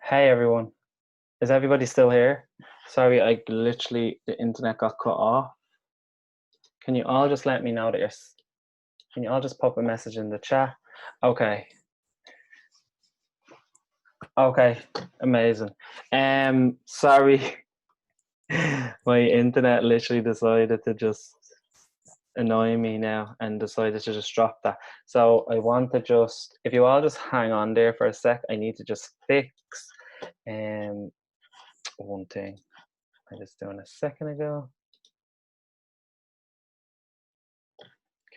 Hey everyone, is everybody still here? Sorry, the internet got cut off. Can you all just let me know that can you all just pop a message in the chat? Okay, okay, amazing. Sorry, my internet literally decided to just annoy me now and decided to just drop that. So I want to if you all just hang on there for a sec, I need to just fix um one thing I was doing a second ago.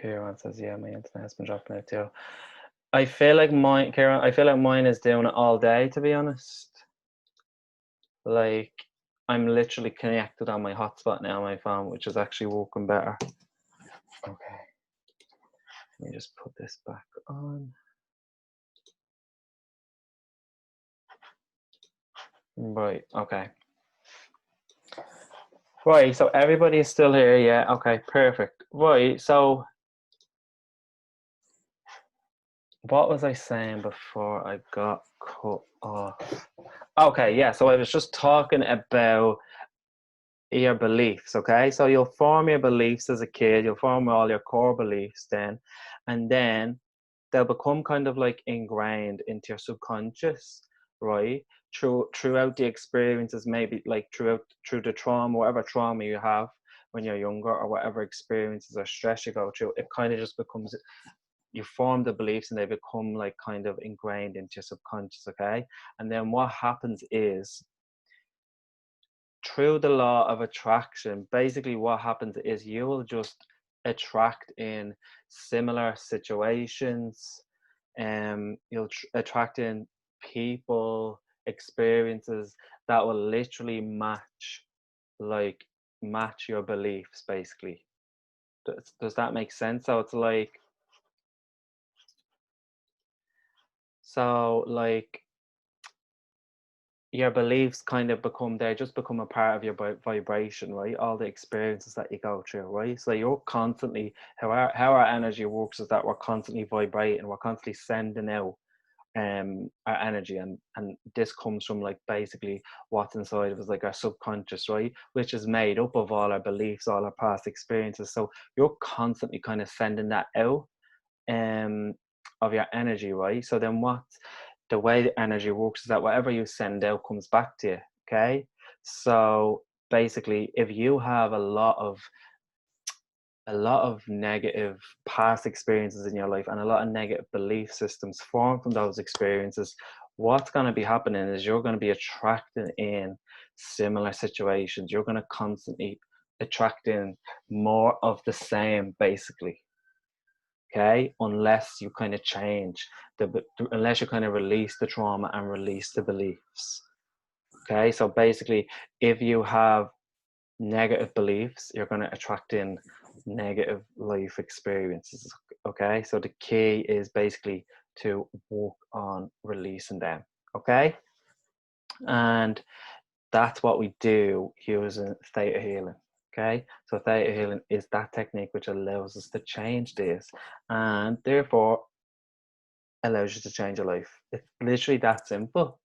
Kieran says, yeah, my internet has been dropping out too. I feel like mine is doing it all day, to be honest. Like, I'm literally connected on my hotspot now on my phone, which is actually working better. Okay. Let me just put this back on. Right, okay. Right, so everybody is still here, yeah, okay, perfect. Right, so what was I saying before I got cut off? Okay, yeah, so I was just talking about your beliefs, okay? So you'll form your beliefs as a kid, you'll form all your core beliefs then, and then they'll become kind of like ingrained into your subconscious, right? Throughout the experiences, maybe like through the trauma, whatever trauma you have when you're younger, or whatever experiences or stress you go through, it kind of just becomes, you form the beliefs and they become like kind of ingrained into your subconscious, okay? And then what happens is, through the law of attraction, basically what happens is you will just attract in similar situations, you'll attract in people, experiences that will literally like match your beliefs, basically. Does that make sense? So like your beliefs kind of they just become a part of your vibration, right? All the experiences that you go through, right? So you're constantly, how our energy works is that we're constantly vibrating, we're constantly sending out our energy, and this comes from like basically what's inside of us, like our subconscious, right, which is made up of all our beliefs, all our past experiences. So you're constantly kind of sending that out um of your energy, right? So then the way the energy works is that whatever you send out comes back to you, okay? So basically, if you have a lot of negative past experiences in your life and a lot of negative belief systems formed from those experiences, what's going to be happening is you're going to be attracting in similar situations. You're going to constantly attract in more of the same, basically, okay? Unless you kind of change unless you kind of release the trauma and release the beliefs, okay? So basically, if you have negative beliefs, you're going to attract in negative life experiences, okay? So the key is basically to work on releasing them, okay? And that's what we do using theta healing, okay? So theta healing is that technique which allows us to change this, and therefore allows you to change your life. It's literally that simple.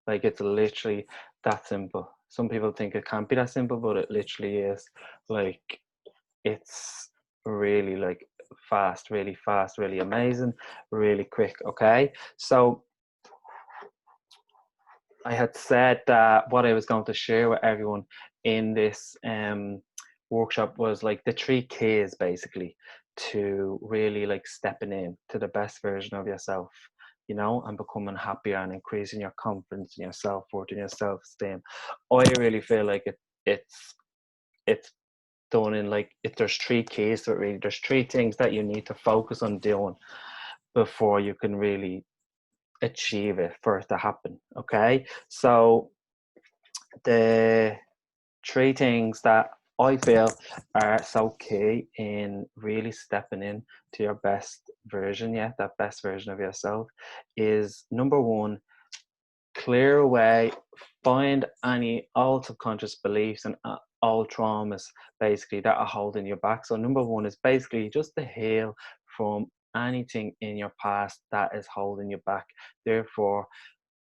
Like, it's literally that simple. Some people think it can't be that simple, but it literally is. Like, it's really like fast, really amazing, really quick, okay? So I had said that what I was going to share with everyone in this workshop was like the three keys, basically, to really like stepping in to the best version of yourself, and becoming happier and increasing your confidence in your self-worth and your self-esteem. I really feel like it's done in like, if there's three keys to it, really. There's three things that you need to focus on doing before you can really achieve it, for it to happen, okay? So the three things that I feel are so key in really stepping in to your best version, yeah, that best version of yourself, is number one, clear away, find any old subconscious beliefs and old traumas, basically, that are holding you back. So number one is basically just to heal from anything in your past that is holding you back. Therefore,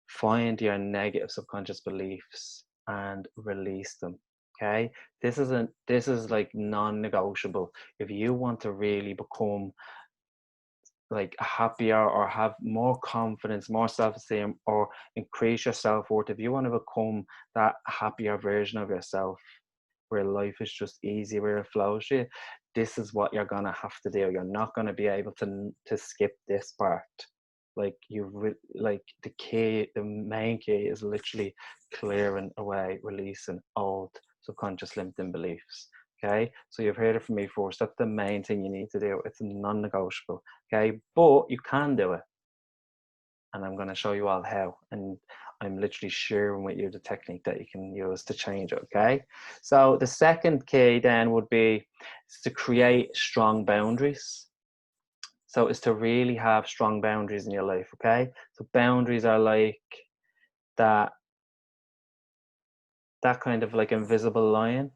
find your negative subconscious beliefs and release them. Okay, this is like non-negotiable. If you want to really become like happier or have more confidence, more self-esteem, or increase your self-worth, if you want to become that happier version of yourself where life is just easy, where it flows to you, this is what you're gonna have to do. You're not gonna be able to skip this part. Like like the key, the main key is literally clearing away, releasing old subconscious limiting beliefs. Okay, so you've heard it from me first. That's the main thing you need to do. It's non-negotiable. Okay, but you can do it, and I'm going to show you all how. And I'm literally sharing with you the technique that you can use to change it. Okay, so the second key then would be to create strong boundaries. So it's to really have strong boundaries in your life. Okay, so boundaries are like that kind of like invisible line,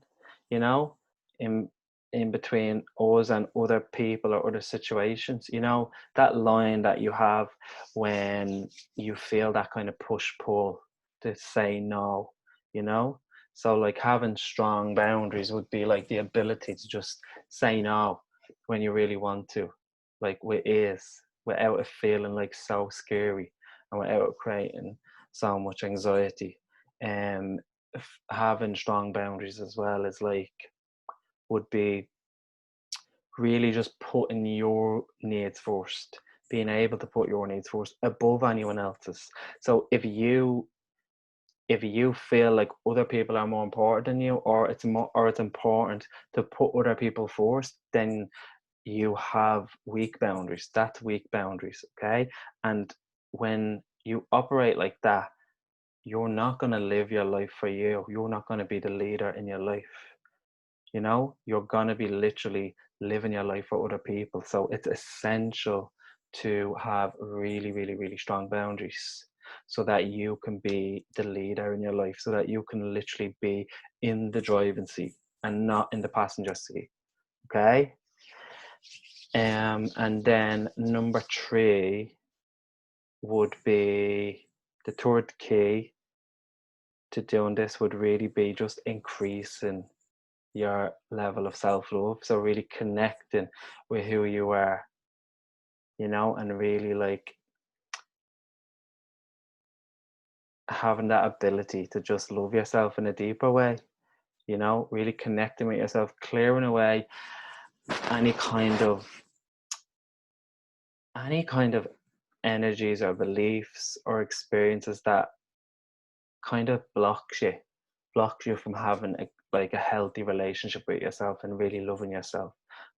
you know, in in between us and other people or other situations, you know, that line that you have when you feel that kind of push pull to say no, you know. So like having strong boundaries would be like the ability to just say no when you really want to, like with ease, without it feeling like so scary and without it creating so much anxiety. um Having strong boundaries as well is like would be really just putting your needs first, being able to put your needs first above anyone else's. So if you feel like other people are more important than you, or it's important to put other people first, then you have weak boundaries. That's weak boundaries. Okay, and when you operate like that, you're not going to live your life for you. You're not going to be the leader in your life. You know, you're going to be literally living your life for other people. So it's essential to have really, really, really strong boundaries so that you can be the leader in your life, so that you can literally be in the driving seat and not in the passenger seat. Okay. And then number three would be the third key to doing this would really be just increasing your level of self-love. So really connecting with who you are, you know, and really like having that ability to just love yourself in a deeper way, you know, really connecting with yourself, clearing away any kind of any kind of energies or beliefs or experiences that kind of blocks you from having like a healthy relationship with yourself and really loving yourself.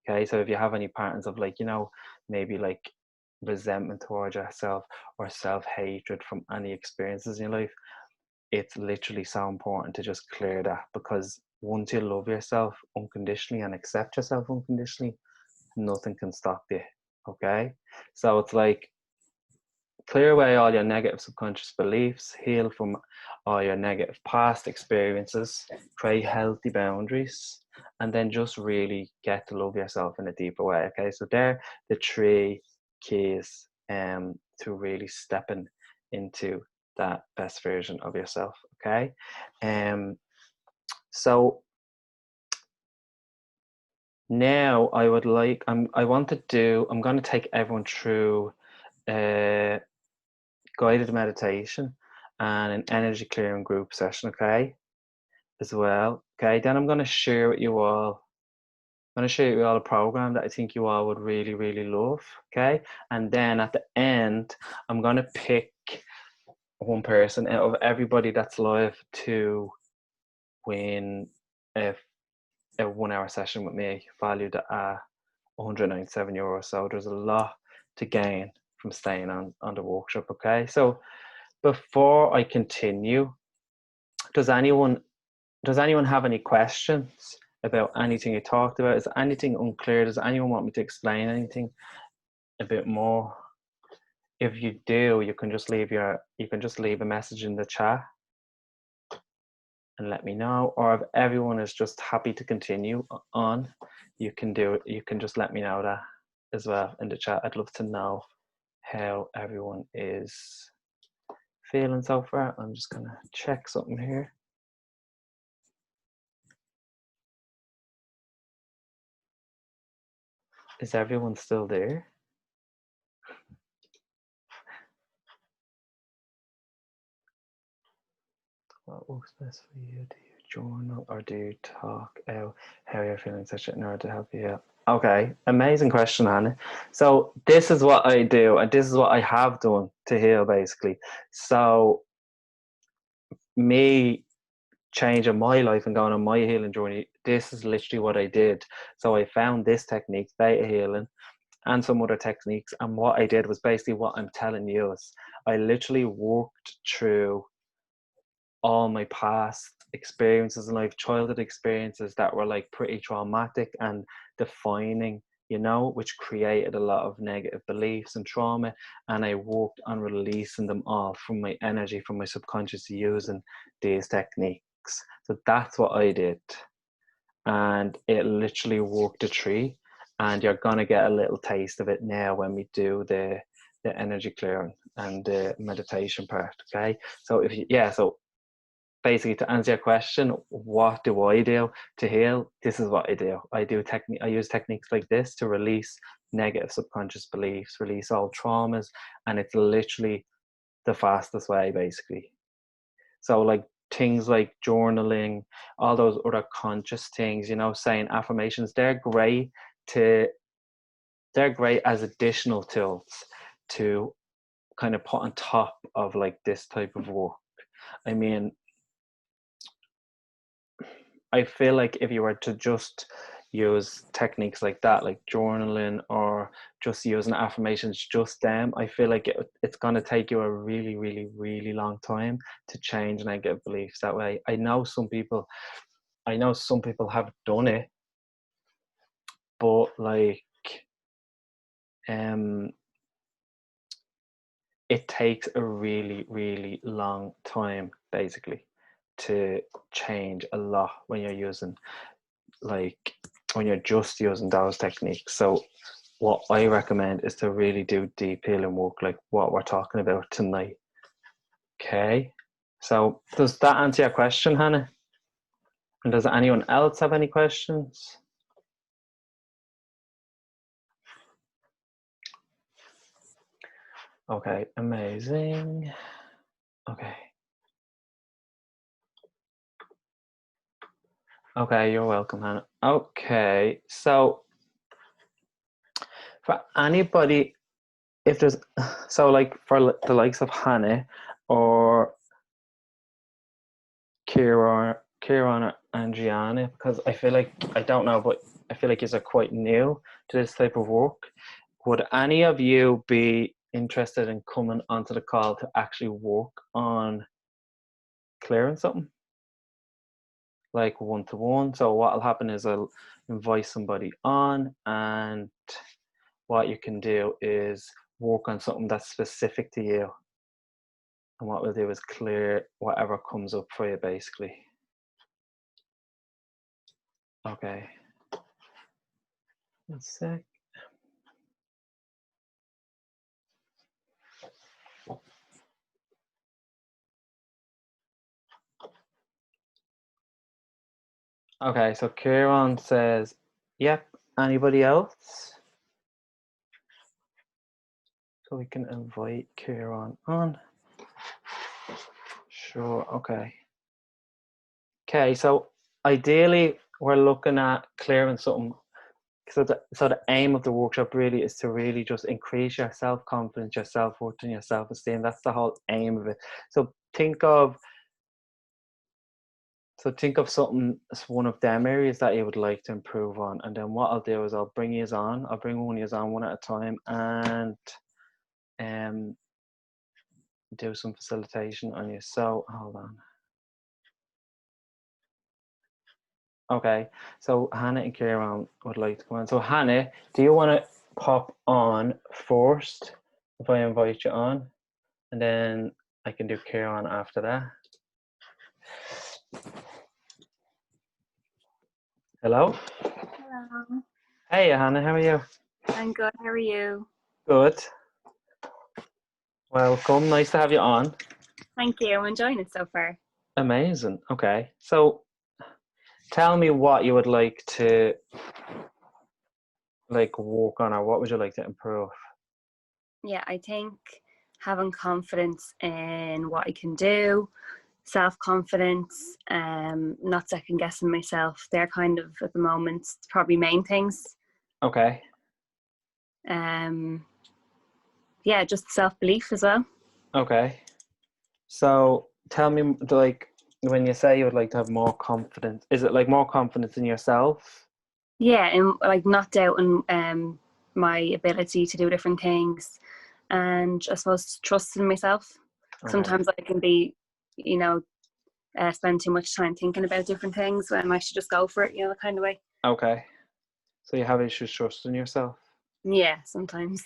Okay, so if you have any patterns of like, you know, maybe like resentment towards yourself or self-hatred from any experiences in your life, it's literally so important to just clear that, because once you love yourself unconditionally and accept yourself unconditionally, nothing can stop you. Okay, so it's like clear away all your negative subconscious beliefs, heal from all your negative past experiences, create healthy boundaries, and then just really get to love yourself in a deeper way. Okay, so they're the three keys to really stepping into that best version of yourself. Okay, so now I'm going to take everyone through guided meditation and an energy clearing group session, okay, as well. Okay, then I'm going to share with you all. I'm going to share with you all a program that I think you all would really, really love. Okay, and then at the end, I'm going to pick one person out of everybody that's live to win a, a 1 hour session with me, valued at €197. So there's a lot to gain from staying on the workshop. Okay, so before I continue, does anyone have any questions about anything you talked about? Is anything unclear? Does anyone want me to explain anything a bit more? If you do, you can just leave a message in the chat and let me know. Or if everyone is just happy to continue on, you can just let me know that as well in the chat. I'd love to know how everyone is feeling so far? I'm just gonna check something here. Is everyone still there? What works best for you? Do you journal or do you talk out how you're feeling such in order to help you out? Okay, amazing question, Hannah. So this is what I do, and this is what I have done to heal, basically. So me changing my life and going on my healing journey, this is literally what I did. So I found this technique, theta healing, and some other techniques. And what I did was basically what I'm telling you. Is I literally worked through all my past experiences in life, childhood experiences that were like pretty traumatic and defining, you know, which created a lot of negative beliefs and trauma. And I worked on releasing them all from my energy, from my subconscious, using these techniques. So that's what I did. And it literally worked a treat. And you're gonna get a little taste of it now when we do the energy clearing and the meditation part. Okay. So so basically, to answer your question, what do I do to heal? This is what I do. I use techniques like this to release negative subconscious beliefs, release all traumas, and it's literally the fastest way, basically. So like things like journaling, all those other conscious things, you know, saying affirmations, to they're great as additional tools to kind of put on top of like this type of work. I mean, I feel like if you were to just use techniques like that, like journaling or just using affirmations, just them, I feel like it's going to take you a really, really, really long time to change negative beliefs that way. I know some people have done it, but like, it takes a really, really long time, basically, to change a lot when you're just using those techniques. So what I recommend is to really do deep healing work like what we're talking about tonight. Okay, so does that answer your question, Hannah? And does anyone else have any questions? Okay, amazing. Okay, you're welcome, Hannah. Okay, so for anybody, if there's, so like for the likes of Hannah or Kieran and Gianna, because I feel like, I don't know, but I feel like you're quite new to this type of work. Would any of you be interested in coming onto the call to actually work on clearing something? Like one-to-one. So what'll happen is I'll invite somebody on, and what you can do is work on something that's specific to you. And what we'll do is clear whatever comes up for you, basically. Okay. One sec. Okay, so Kieran says, yep. Anybody else? So we can invite Kieran on. Sure, okay. Okay, so ideally we're looking at clearing something. So the aim of the workshop really is to really just increase your self-confidence, your self-worth, and your self-esteem. That's the whole aim of it. So think of something as one of them areas that you would like to improve on. And then what I'll do is I'll bring one of you on one at a time, and do some facilitation on you. So hold on. Okay, so Hannah and Kieran would like to come on. So Hannah, do you want to pop on first if I invite you on? And then I can do Kieran after that. Hello? Hello. Hey Hannah, how are you? I'm good. How are you? Good. Welcome, nice to have you on. Thank you. I'm enjoying it so far. Amazing. Okay. So tell me what you would like to work on, or what would you like to improve? Yeah, I think having confidence in what I can do, self-confidence, not second guessing myself. They're kind of at the moment probably main things. Okay. Um, yeah, just self-belief as well. Okay. So tell me, when you say you would like to have more confidence, is it like more confidence in yourself? Yeah, and like not doubting my ability to do different things, and I suppose trusting myself. Okay. Sometimes I can be, you know, spend too much time thinking about different things when I should just go for it, the kind of way. Okay. So you have issues trusting yourself? Yeah, sometimes.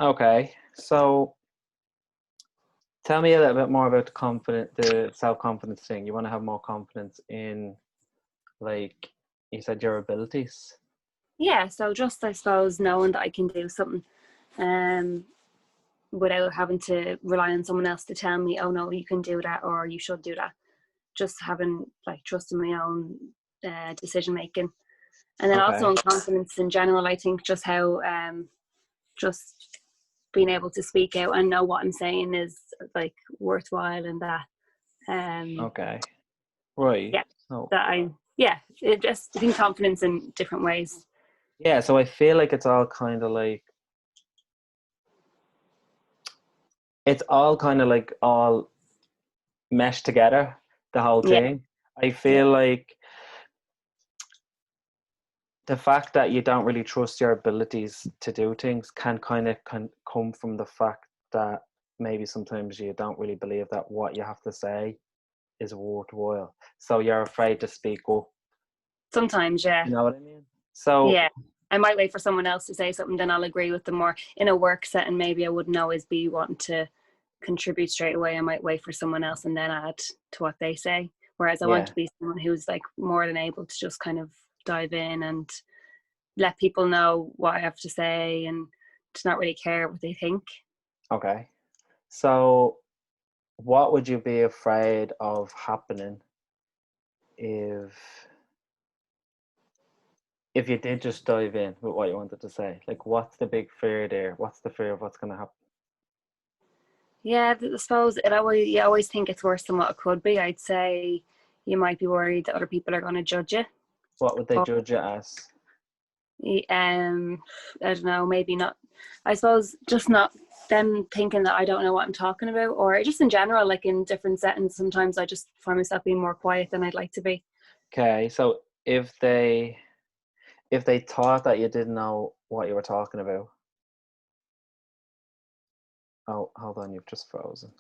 Okay. So tell me a little bit more about the self-confidence thing. You want to have more confidence in, like you said, your abilities. Yeah, so just I suppose knowing that I can do something um, without having to rely on someone else to tell me, oh no, you can do that or you should do that. Just having like trust in my own decision making. And then also Okay. in confidence in general, I think just how just being able to speak out and know what I'm saying is like worthwhile, and that Okay. Right. yeah, So that I yeah, it just I think confidence in different ways. yeah, so I feel like it's all kind of like all meshed together, the whole Yeah, thing. I yeah, feel like the fact that you don't really trust your abilities to do things can come from the fact that maybe sometimes you don't really believe that what you have to say is worthwhile. So you're afraid to speak up. sometimes, yeah. You know what I mean? So Yeah, I might wait for someone else to say something, then I'll agree with them more. In a work setting, maybe I wouldn't always be wanting to contribute straight away. I might wait for someone else and then add to what they say. Whereas I want yeah, to be someone who's like more than able to just kind of dive in and let people know what I have to say and to not really care what they think. okay. So what would you be afraid of happening if you did just dive in with what you wanted to say? Like, what's the big fear there? What's the fear of what's going to happen? Yeah, I suppose you always think it's worse than what it could be. I'd say you might be worried that other people are going to judge you. What would they Or judge it as? um I don't know, maybe not. I suppose just not them thinking that I don't know what I'm talking about, or just in general, like in different settings, sometimes I just find myself being more quiet than I'd like to be. Okay, so if they thought that you didn't know what you were talking about. Oh, hold on, you've just frozen.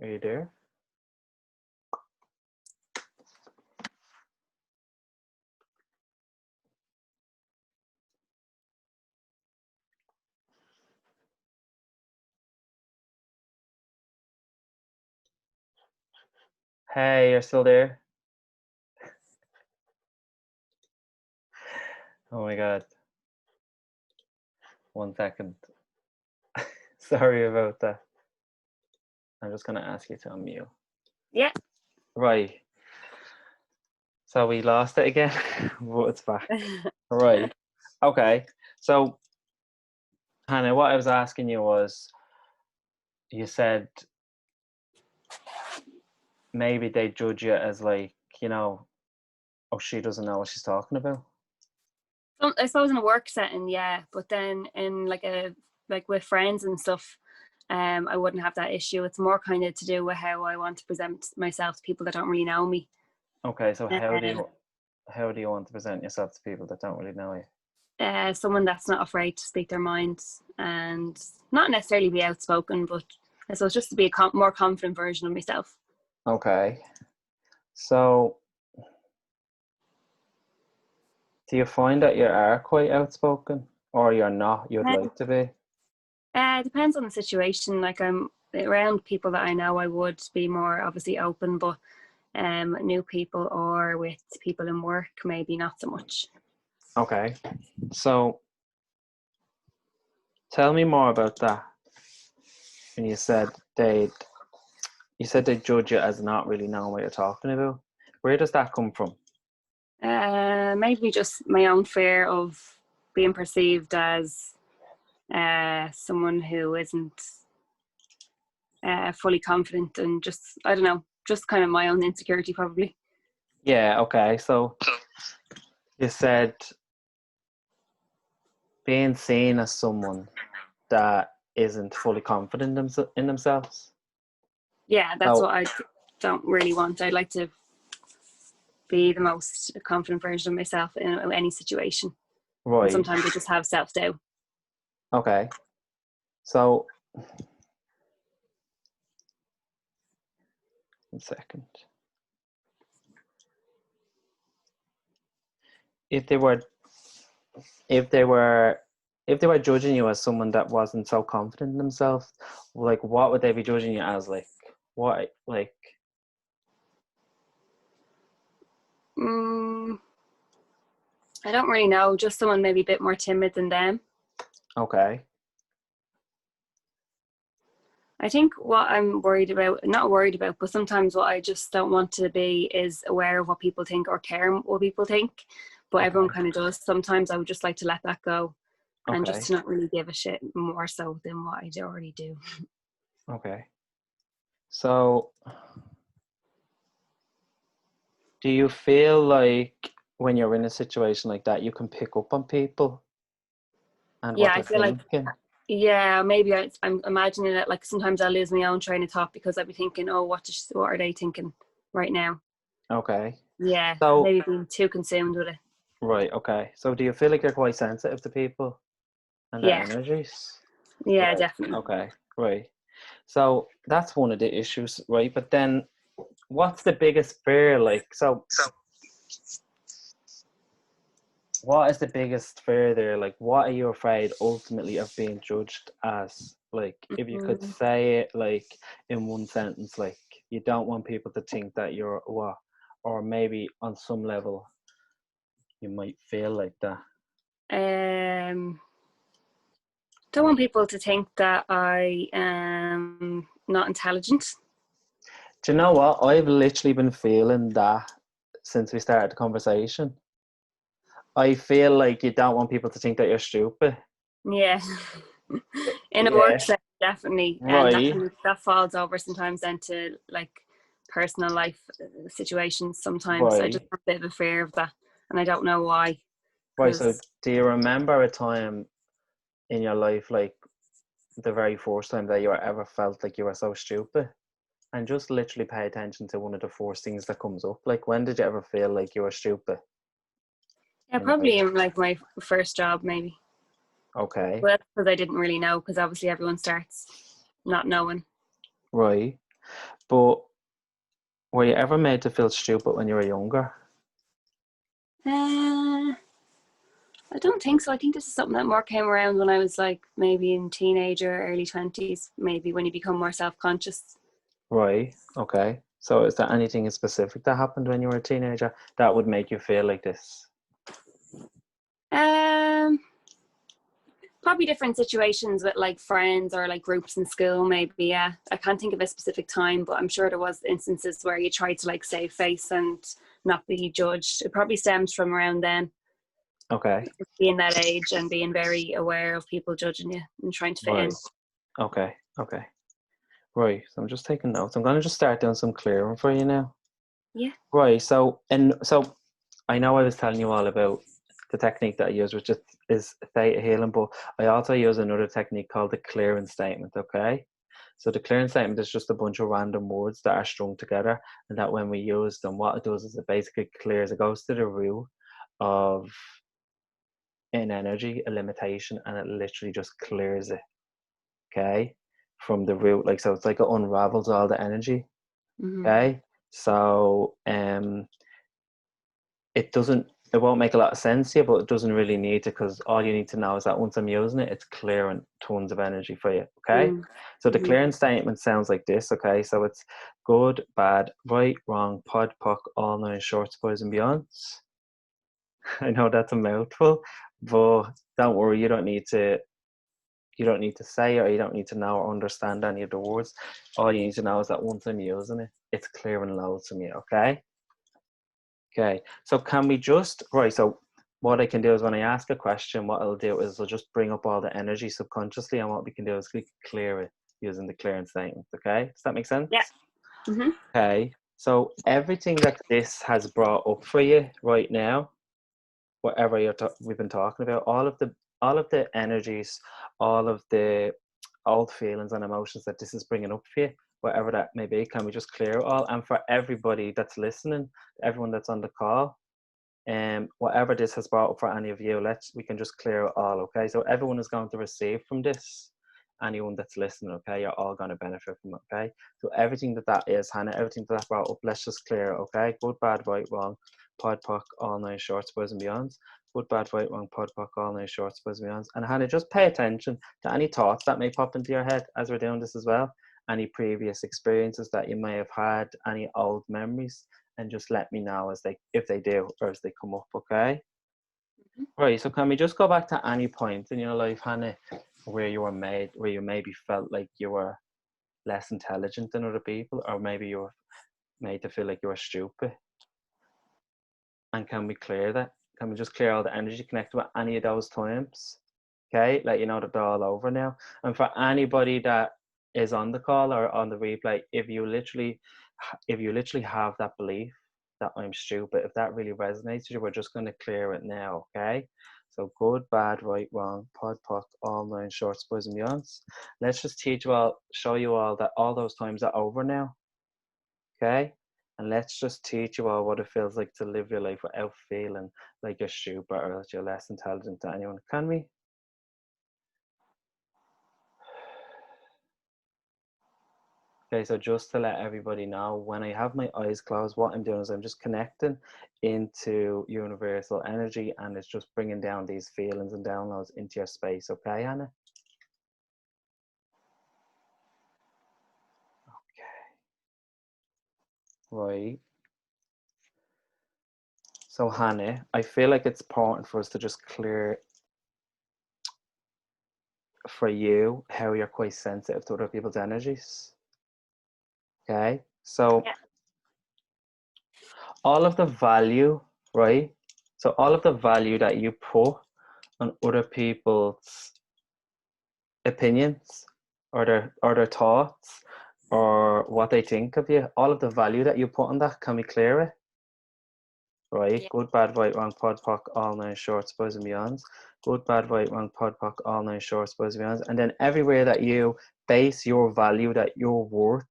Are you there? Hey, you're still there? Oh my God. 1 second. Sorry about that. I'm just gonna ask you to unmute. Yeah. Right. So we lost it again, but it's back. Right. Okay. So Hannah, what I was asking you was, you said maybe they judge you as like, you know, oh, she doesn't know what she's talking about. I suppose in a work setting, yeah, but then in like with friends and stuff, I wouldn't have that issue. It's more kind of to do with how I want to present myself to people that don't really know me. Okay, so how do Uh, you want to present yourself to people that don't really know you? Someone that's not afraid to speak their mind and not necessarily be outspoken, but I suppose just to be a more confident version of myself. Okay. So do you find that you are quite outspoken, or you're not, you'd Uh, like to be? it depends on the situation. Like I'm around people that I know, I would be more obviously open, but new people or with people in work, maybe not so much. Okay. So tell me more about that. And you said they judge you as not really knowing what you're talking about. Where does that come from? Maybe just my own fear of being perceived as someone who isn't fully confident, and just, I don't know, just kind of my own insecurity probably. Yeah, okay. So you said being seen as someone that isn't fully confident in themselves. Yeah, that's So, what I don't really want. I'd like to be the most confident version of myself in any situation. And right. sometimes I just have self-doubt. Okay. So, 1 second. If they were, if they were, if they were judging you as someone that wasn't so confident in themselves, like what would they be judging you as? Like what? Like Mm, I don't really know. Just someone maybe a bit more timid than them. okay, I think what I'm worried about, not worried about, but sometimes what I just don't want to be is aware of what people think or care what people think. But everyone okay, kind of does. Sometimes I would just like to let that go and just okay, to not really give a shit more so than what I already do. okay. So, do you feel like when you're in a situation like that, you can pick up on people and what Yeah, I they're feel like, thinking? yeah, maybe I'm imagining it. Like sometimes I lose my own train of thought because I'd be thinking, oh, what are they thinking right now? Okay. Yeah, So, maybe being too consumed with it. right, okay. So, do you feel like you're quite sensitive to people and their Yeah, energies? yeah, Right. definitely. Okay. Right. So that's one of the issues, right? But then what's the biggest fear? Like, so what is the biggest fear there? Like, what are you afraid ultimately of being judged as? Like, if you could Mm, say it like in one sentence, like you don't want people to think that you're what, or maybe on some level you might feel like that. um, don't want people to think that I am not intelligent. Do you know what? I've literally been feeling that since we started the conversation. I feel like you don't want people to think that you're stupid. Yeah, in a work Yeah. setting, definitely, and Right. that falls over sometimes into like personal life situations. Sometimes I just Right. have a bit of a fear of that, and I don't know why. Right. So Because do you remember a time in your life, like the very first time that you ever felt like you were so stupid? And just literally pay attention to one of the first things that comes up. Like, when did you ever feel like you were stupid yeah, in the very probably in like my first job, maybe. Okay. Well, that's because I didn't really know. Because obviously everyone starts not knowing. Right. But were you ever made to feel stupid when you were younger? Uh, I don't think so. I think this is something that more came around when I was like maybe in teenager, early 20s, maybe when you become more self-conscious. Right. Okay. So is there anything in specific that happened when you were a teenager that would make you feel like this? Um, Probably different situations with like friends or like groups in school, maybe. Yeah, I can't think of a specific time, but I'm sure there was instances where you tried to like save face and not be judged. It probably stems from around then, Okay. being that age and being very aware of people judging you and trying to fit Right. in. Okay. Okay. Right. So I'm just taking notes. I'm going to just start doing some clearing for you now. Yeah. Right. So I know I was telling you all about the technique that I use, which is theta healing, but I also use another technique called the clearing statement. Okay. So the clearing statement is just a bunch of random words that are strung together, and that when we use them, what it does is it basically clears. It goes to the root of an energy, a limitation, and it literally just clears it. Okay, from the root, like so, it's like it unravels all the energy. Mm-hmm. Okay, so it won't make a lot of sense here, but it doesn't really need to, because all you need to know is that once I'm using it, it's clearing tons of energy for you. Okay, so the Mm-hmm. clearing statement sounds like this. Okay, so it's good, bad, right, wrong, pod, poc, all nine shorts, boys and beyonds. I know that's a mouthful, but don't worry, you don't need to say it, or you don't need to know or understand any of the words. All you need to know is that once I'm using it, it's clear and loud to me, okay? Okay, so can we just, right, so what I can do is when I ask a question, what I'll do is I'll just bring up all the energy subconsciously, and what we can do is we can clear it using the clearing statements, okay? Does that make sense? Yeah. Mm-hmm. Okay, so everything that this has brought up for you right now, whatever we've been talking about, all of the energies, all of the old feelings and emotions that this is bringing up for you, whatever that may be, can we just clear it all? And for everybody that's listening, everyone that's on the call, whatever this has brought up for any of you, we can just clear it all, okay? So everyone is going to receive from this. Anyone that's listening, okay, you're all going to benefit from it, okay? So everything that is, Hannah, everything that brought up, let's just clear it, okay? Good, bad, right, wrong, pod, poc, all nine shorts, boys and beyonds. Good, bad, right, wrong, pod, poc, all nine shorts, boys and beyonds. And Hannah, just pay attention to any thoughts that may pop into your head as we're doing this as well. Any previous experiences that you may have had, any old memories, and just let me know if they do or as they come up, okay? Mm-hmm. Right, so can we just go back to any point in your life, Hannah, where you maybe felt like you were less intelligent than other people, or maybe you were made to feel like you were stupid? And can we clear that? Can we just clear all the energy connected with any of those times? Okay, let you know that they're all over now. And for anybody that is on the call or on the replay, if you literally have that belief that I'm stupid, if that really resonates with you, we're just going to clear it now, okay? So good, bad, right, wrong, pod, poc, all nine shorts, boys and beyonds. Let's just show you all that all those times are over now, okay? And let's just teach you all what it feels like to live your life without feeling like you're stupid or that you're less intelligent than anyone. Can we? Okay, so just to let everybody know, when I have my eyes closed, what I'm doing is I'm just connecting into universal energy, and it's just bringing down these feelings and downloads into your space. Okay, Hannah? Okay. Right. So Hannah, I feel like it's important for us to just clear for you how you're quite sensitive to other people's energies. Okay, so Yeah. all of the value, right? So all of the value that you put on other people's opinions or their thoughts or what they think of you, all of the value that you put on that, can we clear it? Right? Yeah. Good, bad, right, wrong, pod, poc, all nine shorts, boys and beyonds. Good, bad, right, wrong, pod, poc, all nine shorts, boys and beyonds. And then everywhere that you base your value, that your worth,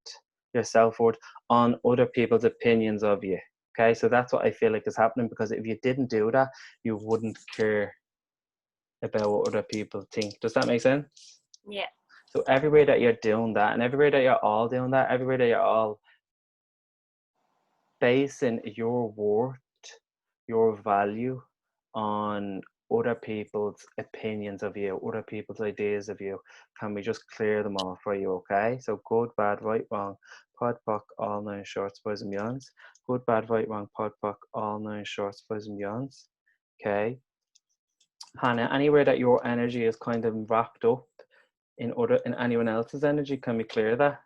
your self-worth, on other people's opinions of you. Okay, so that's what I feel like is happening, because if you didn't do that, you wouldn't care about what other people think. Does that make sense? Yeah. So everywhere that you're doing that, and everywhere that you're all doing that, everywhere that you're all basing your worth, your value on other people's opinions of you, other people's ideas of you, can we just clear them all for you, okay? So good, bad, right, wrong, pod, poc, all nine shorts, boys and beyonds. Good, bad, right, wrong, pod, poc, all nine shorts, boys and beyonds. Okay. Hannah, anywhere that your energy is kind of wrapped up in anyone else's energy, can we clear that?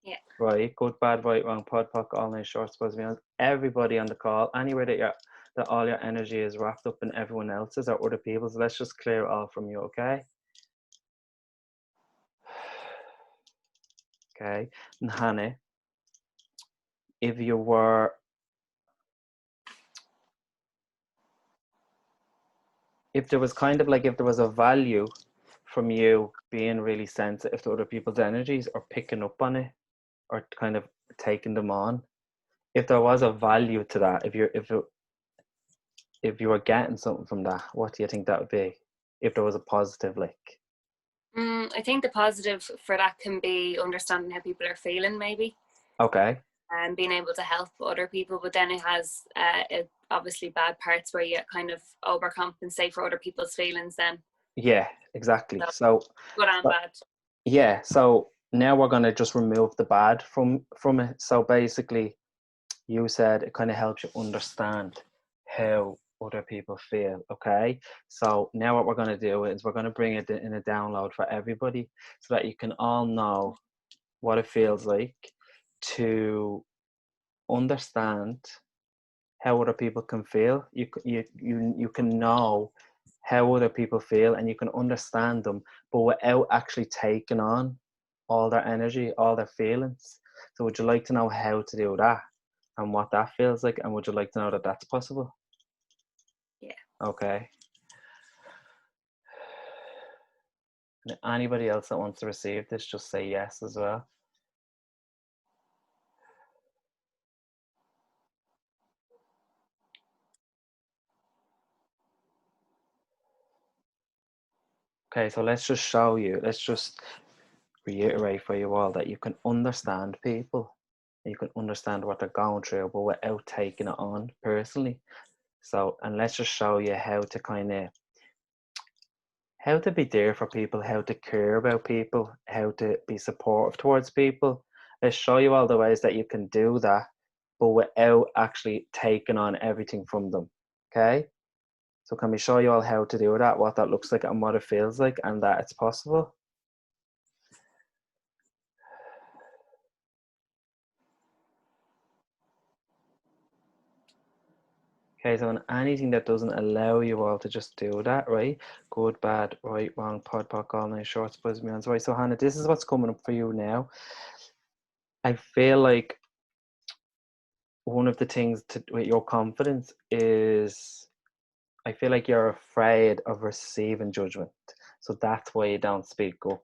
Yeah. Right, good, bad, right, wrong, pod, poc, all nine shorts, boys and beyonds. Everybody on the call, anywhere that all your energy is wrapped up in everyone else's or other people's, let's just clear it all from you, okay? Okay, and Hannah, if you were, if there was kind of like, if there was a value from you being really sensitive to other people's energies or picking up on it or kind of taking them on, if there was a value to that, if you were getting something from that, what do you think that would be? If there was a positive, like. I think the positive for that can be understanding how people are feeling, maybe, Okay. and being able to help other people. But then it has obviously bad parts where you kind of overcompensate for other people's feelings. Then, Yeah, exactly. so So, good and bad. yeah. So now we're gonna just remove the bad from it. So basically, you said it kind of helps you understand how other people feel. Okay, so now what we're going to do is we're going to bring it in a download for everybody so that you can all know what it feels like to understand how other people can feel. You can know how other people feel and you can understand them, but without actually taking on all their energy, all their feelings. So would you like to know how to do that and what that feels like, and would you like to know that that's possible? Yeah. Okay. And anybody else that wants to receive this, just say yes as well. Okay, so let's just show you, let's just reiterate for you all that you can understand people, you can understand what they're going through, but without taking it on personally. So, and let's just show you how to kind of, how to be there for people, how to care about people, how to be supportive towards people. Let's show you all the ways that you can do that, but without actually taking on everything from them. Okay? So can we show you all how to do that, what that looks like and what it feels like, and that it's possible? Okay, so on anything that doesn't allow you all to just do that, right? Good, bad, right, wrong, pod, poc, all night, shorts, boys, beyonds, right? So Hannah, this is what's coming up for you now. I feel like one of the things with your confidence is I feel like you're afraid of receiving judgment. So that's why you don't speak up.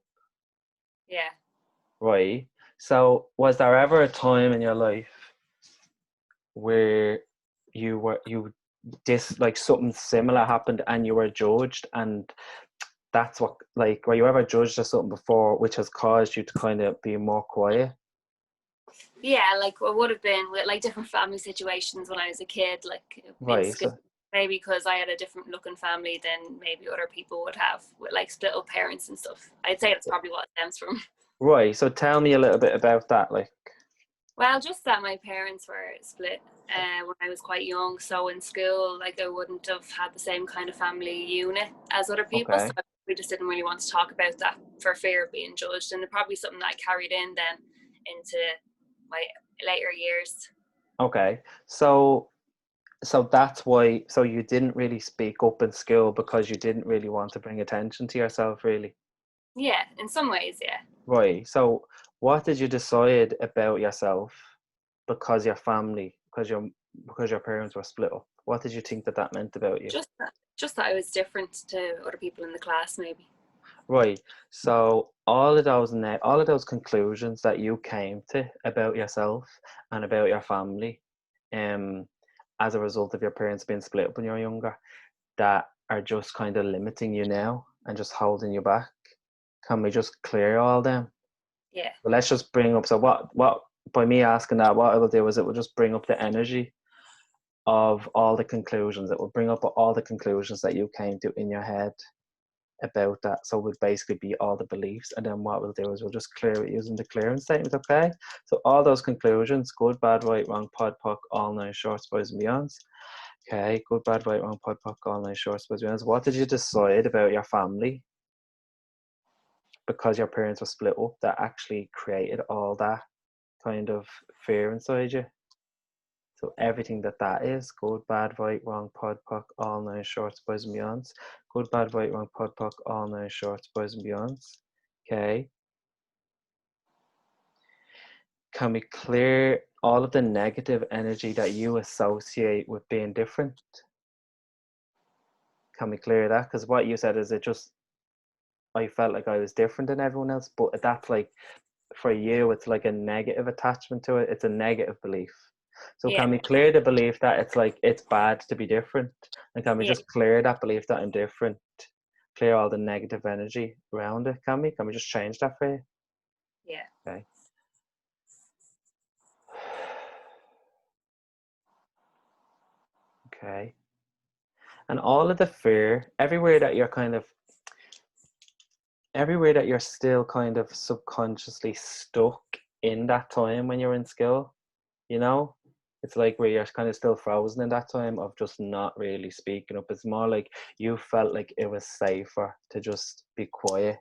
Yeah. Right. So was there ever a time in your life where you this like something similar happened and you were judged, and that's what, like, were you ever judged or something before which has caused you to kind of be more quiet? Yeah, like what would have been with like different family situations when I was a kid, like in Right. school. So Maybe because I had a different looking family than maybe other people would have, with like split up parents and stuff. I'd say that's probably what it stems from. right. So tell me a little bit about that. Like, Well, just that my parents were split when I was quite young. So in school, like I wouldn't have had the same kind of family unit as other people. So okay. we just didn't really want to talk about that for fear of being judged. And it probably something that I carried in then into my later years. Okay. So that's why, so you didn't really speak up in school because you didn't really want to bring attention to yourself, really. Yeah, in some ways, yeah. Right. So what did you decide about yourself because your family, because your parents were split up? What did you think that that meant about you? Just that I was different to other people in the class, maybe. Right. So all of those conclusions that you came to about yourself and about your family, um, as a result of your parents being split up when you were younger, that are just kind of limiting you now and just holding you back. Can we just clear all them? Yeah, But let's just bring up. So what by me asking that, what it will do is it will just bring up the energy of all the conclusions. It will bring up all the conclusions that you came to in your head about that. So it would basically be all the beliefs, and then what we'll do is we'll just clear it using the clearance statement. Okay, so all those conclusions: good, bad, right, wrong, pod, poc, all nine shorts, boys and beyonds. Okay, good, bad, right, wrong, pod, poc, all nine shorts, boys and beyonds. What did you decide about your family because your parents were split up that actually created all that kind of fear inside you? So everything that is good, bad, right, wrong, pod, poc, all nine shorts, boys and beyonds. Good, bad, right, wrong, pod, poc, all nine shorts, boys and beyonds. Okay. Can we clear all of the negative energy that you associate with being different? Can we clear that? Because what you said is it just, I felt like I was different than everyone else, but that's like, for you, it's like a negative attachment to it. It's a negative belief. So yeah, can we clear the belief that it's like it's bad to be different? And can we yeah, just clear that belief that I'm different? Clear all the negative energy around it, can we? Can we just change that for you? yeah, Okay. Okay. And all of the fear, everywhere that you're still kind of subconsciously stuck in that time when you're in school, you know, It's like where you're kind of still frozen in that time of just not really speaking up. It's more like you felt like it was safer to just be quiet.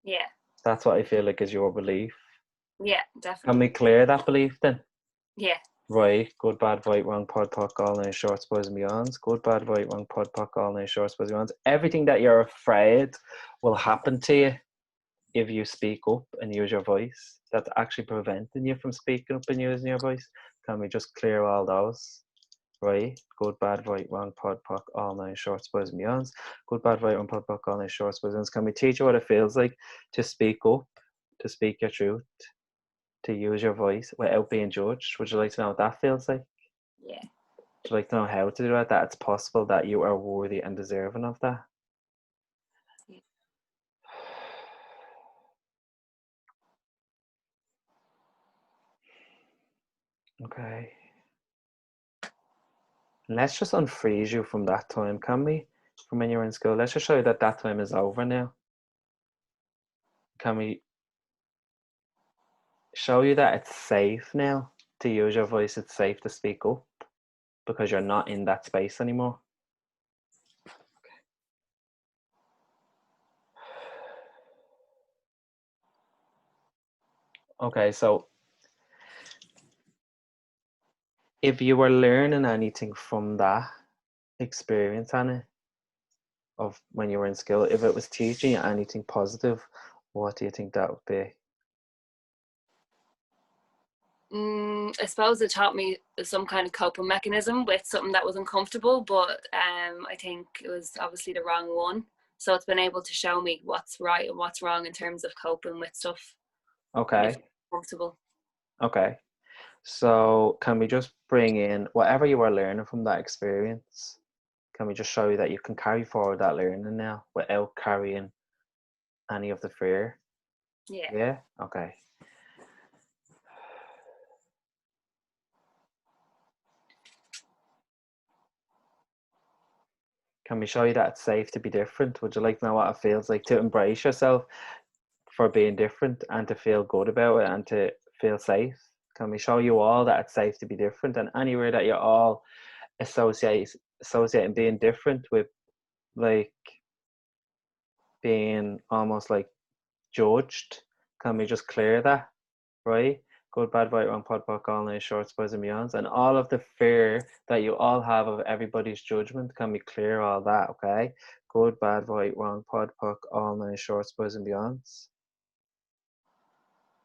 Yeah. That's what I feel like is your belief. Yeah, Can we definitely. clear that belief then? Yeah. Right, good, bad, right, wrong, pod, poc, all nine shorts, boys and beyonds. Good, bad, right, wrong, pod, poc, all nine shorts, boys and beyonds. Everything that you're afraid will happen to you if you speak up and use your voice, that's actually preventing you from speaking up and using your voice. Can we just clear all those? Right? Good, bad, right, wrong, pod, poc, all nine shorts, boys and beyonds. Good, bad, right, wrong, pod, poc, all nine shorts, boys and beyonds. Can we teach you what it feels like to speak up, to speak your truth, to use your voice without being judged? Would you like to know what that feels like? Yeah. Would you like to know how to do that? That it's possible, that you are worthy and deserving of that? Yeah. Okay. Let's just unfreeze you from that time, can we? From when you were in school. Let's just show you that that time is over now. Can we show you that it's safe now to use your voice? It's safe to speak up because you're not in that space anymore. Okay, so if you were learning anything from that experience, Anna, of when you were in school, if it was teaching you anything positive, what do you think that would be? I suppose it taught me some kind of coping mechanism with something that was uncomfortable, but I think it was obviously the wrong one. So it's been able to show me what's right and what's wrong in terms of coping with stuff if Okay, it's comfortable. okay. So can we just bring in whatever you were learning from that experience? Can we just show you that you can carry forward that learning now without carrying any of the fear? Yeah. Yeah? Okay. Can we show you that it's safe to be different? Would you like to know what it feels like to embrace yourself for being different and to feel good about it and to feel safe? Can we show you all that it's safe to be different, and anywhere that you're all associating being different with, like, being almost like judged? Can we just clear that? Right? Good, bad, right, wrong, pod, poc, all nine shorts, boys and beyonds, and all of the fear that you all have of everybody's judgment. Can we clear all that? Okay. Good, bad, right, wrong, pod, poc, all nine shorts, boys and beyonds,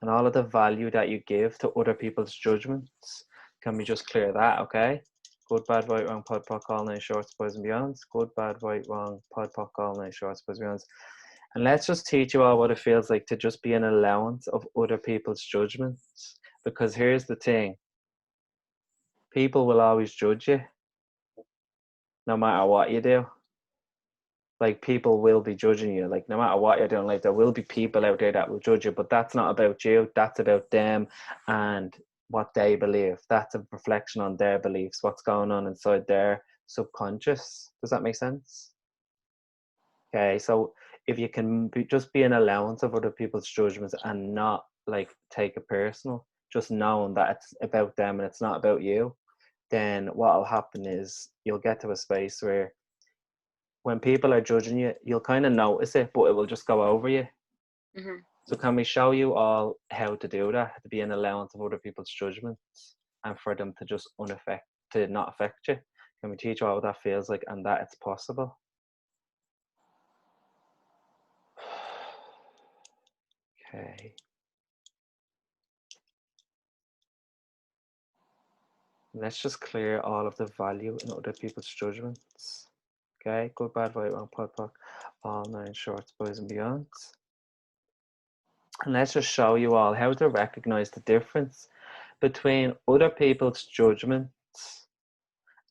and all of the value that you give to other people's judgments. Can we just clear that? Okay. Good, bad, right, wrong, pod, poc, all nine shorts, boys and beyonds. Good, bad, right, wrong, pod, poc, all nine shorts, boys and beyonds. And let's just teach you all what it feels like to just be an allowance of other people's judgments. Because here's the thing, people will always judge you, no matter what you do. Like, people will be judging you, like, no matter what you're doing. Like, there will be people out there that will judge you, but that's not about you. That's about them and what they believe. That's a reflection on their beliefs, what's going on inside their subconscious. Does that make sense? Okay, so if you can just be an allowance of other people's judgments and not like take it personal, just knowing that it's about them and it's not about you, then what'll happen is you'll get to a space where when people are judging you, you'll kind of notice it, but it will just go over you. Hmm. So can we show you all how to do that, to be an allowance of other people's judgments and for them to just to not affect you? Can we teach you all what that feels like and that it's possible? Okay. Let's just clear all of the value in other people's judgments. Okay, good, bad, right, wrong, pod, poc, all nine shorts, boys and beyonds. And let's just show you all how to recognize the difference between other people's judgments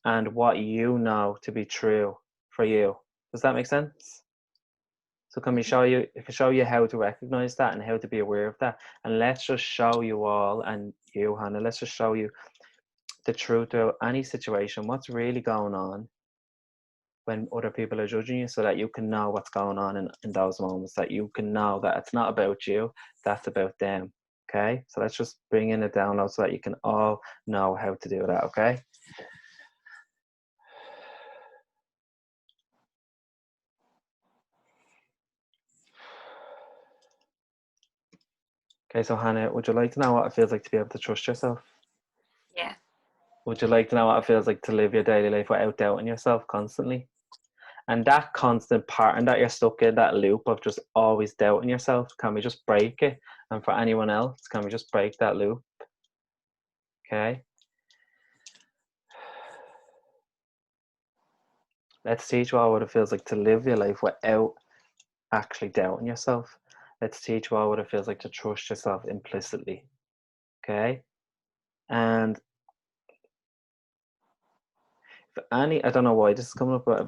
and what you know to be true for you. Does that make sense? So can we show you how to recognize that and how to be aware of that? And let's just show you all, and you, Hannah, let's just show you the truth of any situation, what's really going on when other people are judging you, so that you can know what's going on in those moments, that you can know that it's not about you, that's about them. Okay, so let's just bring in a download so that you can all know how to do that. Okay. Okay, so Hannah, would you like to know what it feels like to be able to trust yourself? Yeah. Would you like to know what it feels like to live your daily life without doubting yourself constantly? And that constant pattern that you're stuck in, that loop of just always doubting yourself, can we just break it? And for anyone else, can we just break that loop? Okay. Let's teach you all what it feels like to live your life without actually doubting yourself. Let's teach you all what it feels like to trust yourself implicitly. Okay. And if any, I don't know why this is coming up, but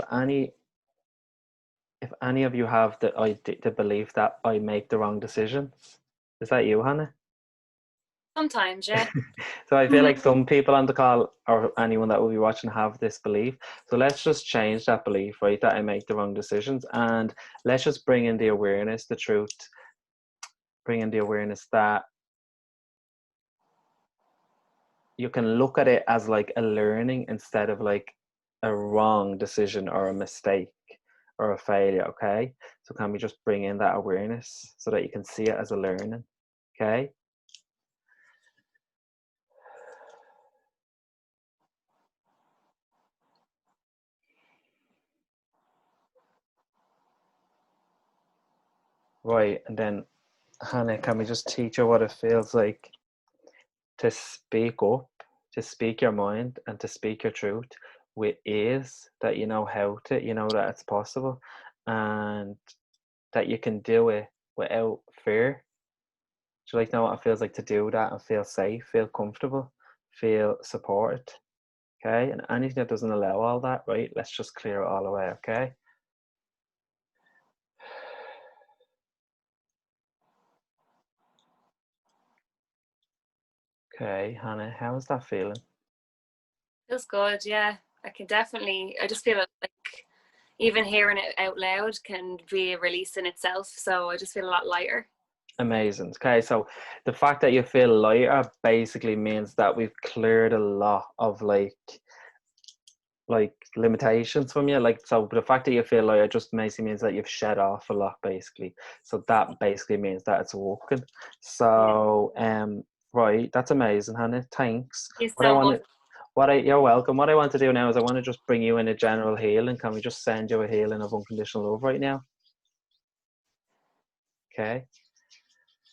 if any of you have the belief that I make the wrong decisions, is that you, Hannah? Sometimes, yeah. So I feel like some people on the call or anyone that will be watching have this belief. So let's just change that belief, right? That I make the wrong decisions, and let's just bring in the awareness, the truth, bring in the awareness that you can look at it as like a learning instead of like a wrong decision or a mistake or a failure. Okay, so can we just bring in that awareness so that you can see it as a learning? Okay. Right, and then Hannah, can we just teach her what it feels like to speak up, to speak your mind, and to speak your truth with ease, that you know how to, you know that it's possible, and that you can do it without fear. Do you like know what it feels like to do that and feel safe, feel comfortable, feel supported? Okay, and anything that doesn't allow all that, right? Let's just clear it all away. Okay. Okay, Hannah, how is that feeling? Feels good, yeah. I can definitely, I just feel like even hearing it out loud can be a release in itself. So I just feel a lot lighter. Amazing. Okay, so the fact that you feel lighter basically means that we've cleared a lot of like limitations from you. Like, so the fact that you feel lighter just basically means that you've shed off a lot, basically. So that basically means that it's working. Yeah. So right, that's amazing, Hannah. Thanks. Thank you What I so want much. to you're welcome. What I want to do now is I want to just bring you in a general healing. Can we just send you a healing of unconditional love right now? Okay.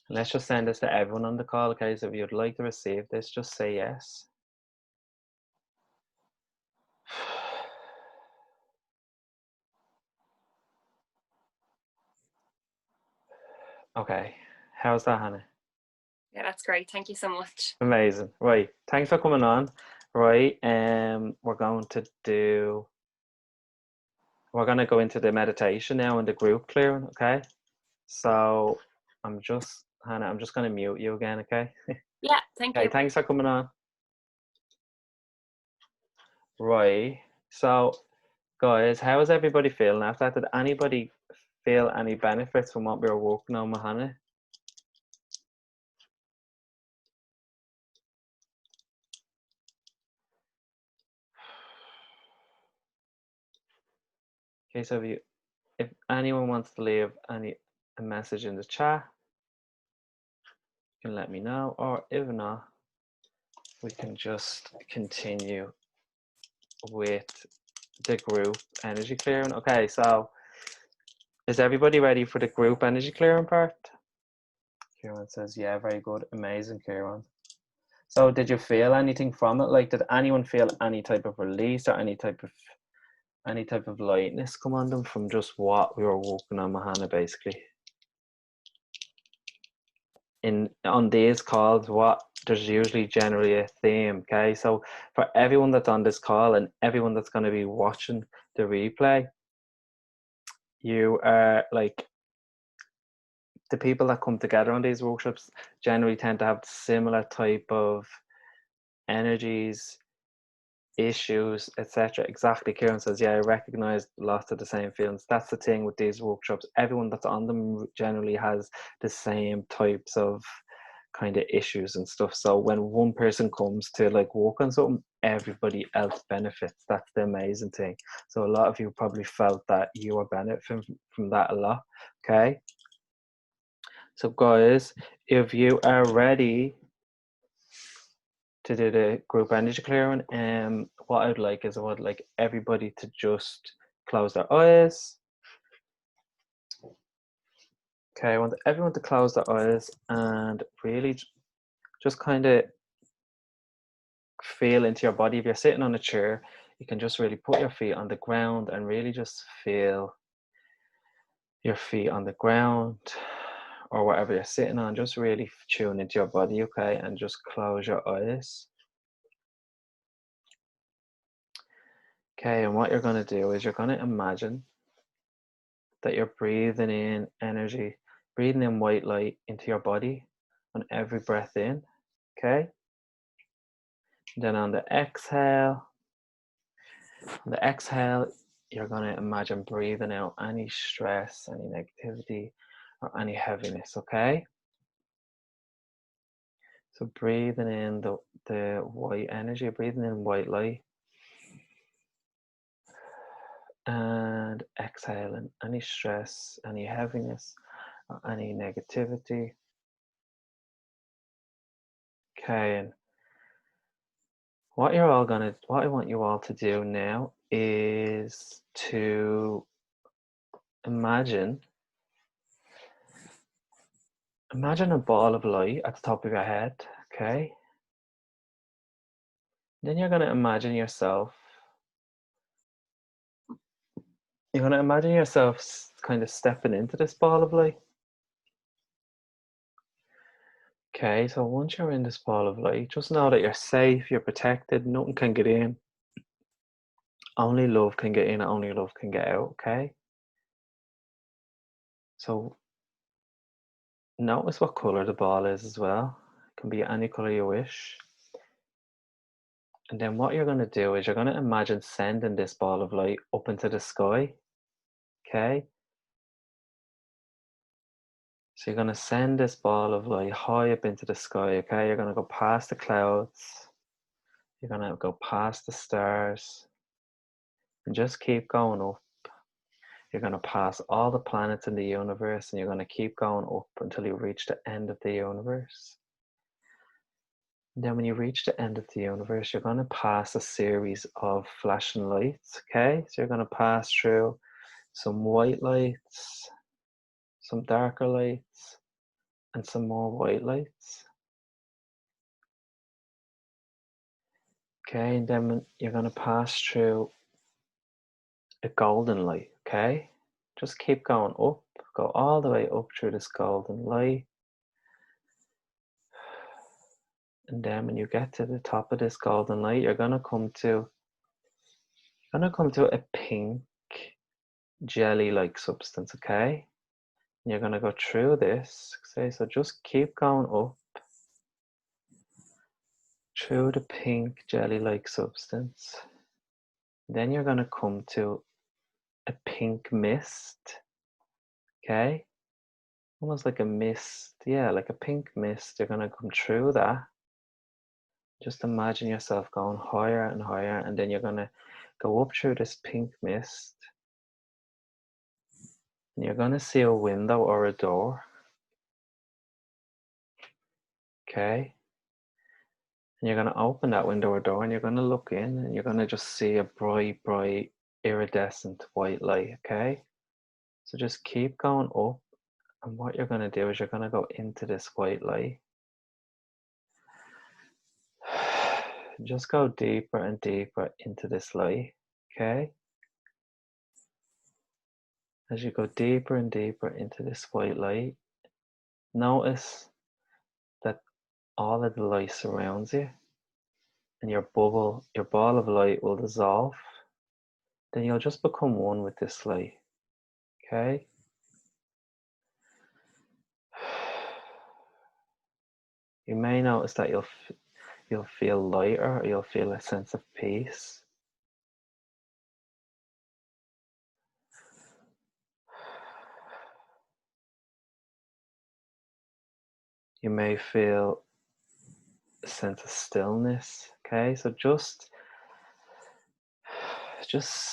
And let's just send this to everyone on the call. Okay, so if you'd like to receive this, just say yes. Okay. How's that, Hannah? Yeah, that's great. Thank you so much. Amazing. Right. Thanks for coming on. Right. We're gonna go into the meditation now and the group clearing, okay? So Hannah, I'm just gonna mute you again, okay? Yeah, thank Okay, you. thanks for coming on. Right. So guys, how is everybody feeling after that? Did anybody feel any benefits from what we were working on with Hannah? Okay, so if anyone wants to leave a message in the chat, you can let me know, or if not, we can just continue with the group energy clearing. Okay, so is everybody ready for the group energy clearing part? Kieran says, yeah, very good, amazing, Kieran. So did you feel anything from it? Like, did anyone feel any type of release or any type of lightness come on them from just what we were working on with Hannah, basically? On these calls, there's usually generally a theme. Okay, so for everyone that's on this call and everyone that's going to be watching the replay, you are like, the people that come together on these workshops generally tend to have similar type of energies, issues, etc. Exactly. Kieran says, yeah, I recognize lots of the same feelings. That's the thing with these workshops. Everyone that's on them generally has the same types of kind of issues and stuff. So when one person comes to like work on something, everybody else benefits. That's the amazing thing. So a lot of you probably felt that you are benefiting from that a lot. Okay. So guys, if you are ready to do the group energy clearing, what I would like everybody to just close their eyes. Okay, I want everyone to close their eyes and really just kind of feel into your body. If you're sitting on a chair, you can just really put your feet on the ground and really just feel your feet on the ground or whatever you're sitting on. Just really tune into your body, okay? And just close your eyes. Okay, and what you're going to do is you're going to imagine that you're breathing in energy, breathing in white light into your body on every breath in, okay? Then on the exhale, you're going to imagine breathing out any stress, any negativity, or any heaviness, okay? So breathing in the white energy, breathing in white light, and exhaling any stress, any heaviness, or any negativity. Okay, and what I want you all to do now is to imagine a ball of light at the top of your head, okay? Then you're going to imagine yourself kind of stepping into this ball of light. Okay, so once you're in this ball of light, just know that you're safe, you're protected, nothing can get in. Only love can get in, only love can get out, okay? So notice what color the ball is as well. It can be any color you wish. And then what you're going to do is you're going to imagine sending this ball of light up into the sky, okay? So you're going to send this ball of light high up into the sky, okay? You're going to go past the clouds. You're going to go past the stars. And just keep going up. You're going to pass all the planets in the universe and you're going to keep going up until you reach the end of the universe. And then when you reach the end of the universe, you're going to pass a series of flashing lights, okay? So you're going to pass through some white lights, some darker lights, and some more white lights. Okay, and then you're going to pass through a golden light, okay? Just keep going up, go all the way up through this golden light. And then when you get to the top of this golden light, you're going to come to a pink jelly-like substance, okay? And you're going to go through this, okay? So just keep going up through the pink jelly-like substance. Then you're going to come to a pink mist, okay? Almost like a mist, yeah, like a pink mist. You're going to come through that. Just imagine yourself going higher and higher, and then you're going to go up through this pink mist. And you're going to see a window or a door, okay? And you're going to open that window or door and you're going to look in and you're going to just see a bright, iridescent white light, okay? So just keep going up, and what you're going to do is you're going to go into this white light. Just go deeper and deeper into this light, okay? As you go deeper and deeper into this white light, notice that all of the light surrounds you and your ball of light will dissolve. Then you'll just become one with this light, okay? You may notice that you'll feel lighter, or you'll feel a sense of peace. You may feel a sense of stillness. Okay, so just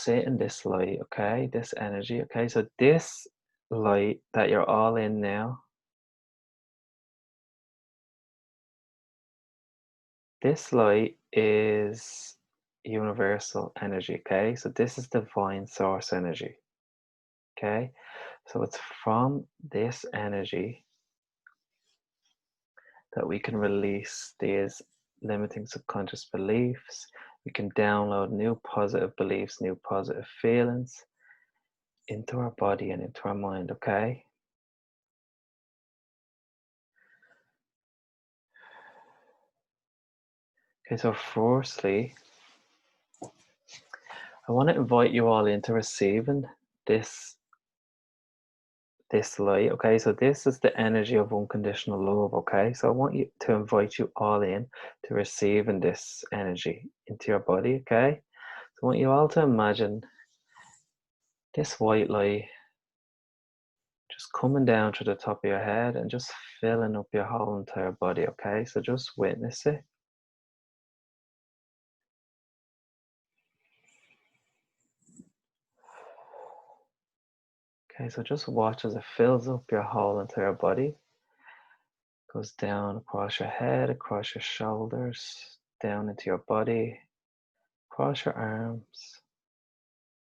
sit in this light, okay, this energy. Okay, so this light that you're all in now, this light is universal energy. Okay, so this is divine source energy. Okay, so it's from this energy that we can release these limiting subconscious beliefs. We can download new positive beliefs, new positive feelings into our body and into our mind. Okay, so firstly, I want to invite you all into receiving this light. Okay, so this is the energy of unconditional love. Okay, so I want you to invite you all in to receiving this energy into your body. Okay, so I want you all to imagine this white light just coming down to the top of your head and just filling up your whole entire body. Okay, so just witness it. Okay, so just watch as it fills up your whole entire body. Goes down across your head, across your shoulders, down into your body, across your arms,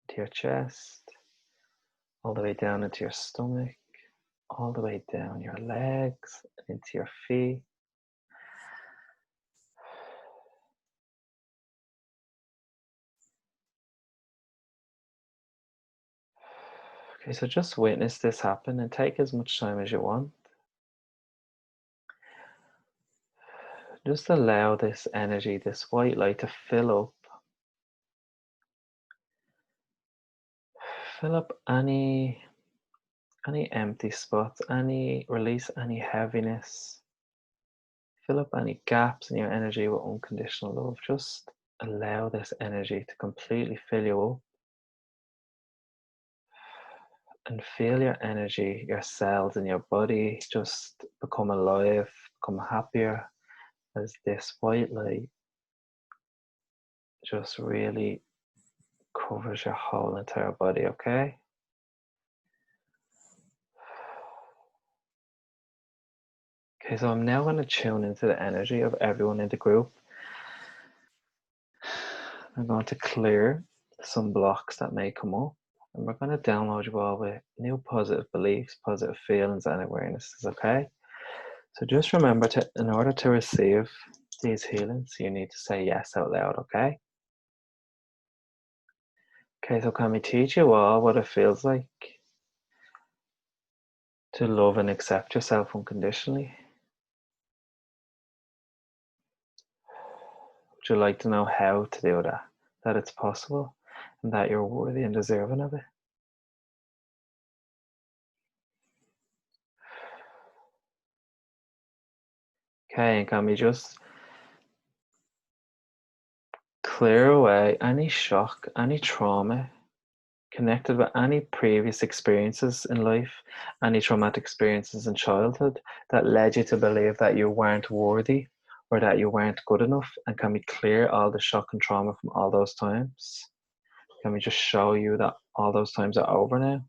into your chest, all the way down into your stomach, all the way down your legs, into your feet. Okay, so just witness this happen and take as much time as you want. Just allow this energy, this white light to fill up any empty spots, release any heaviness, fill up any gaps in your energy with unconditional love. Just allow this energy to completely fill you up and feel your energy, your cells in your body just become alive, become happier as this white light just really covers your whole entire body. Okay? Okay, so I'm now going to tune into the energy of everyone in the group. I'm going to clear some blocks that may come up, and we're going to download you all with new positive beliefs, positive feelings, and awarenesses. Okay? So just remember in order to receive these healings, you need to say yes out loud. Okay? Okay, so can we teach you all what it feels like to love and accept yourself unconditionally? Would you like to know how to do that it's possible, and that you're worthy and deserving of it? Okay, and can we just clear away any shock, any trauma connected with any previous experiences in life, any traumatic experiences in childhood that led you to believe that you weren't worthy or that you weren't good enough? And can we clear all the shock and trauma from all those times? Can we just show you that all those times are over now?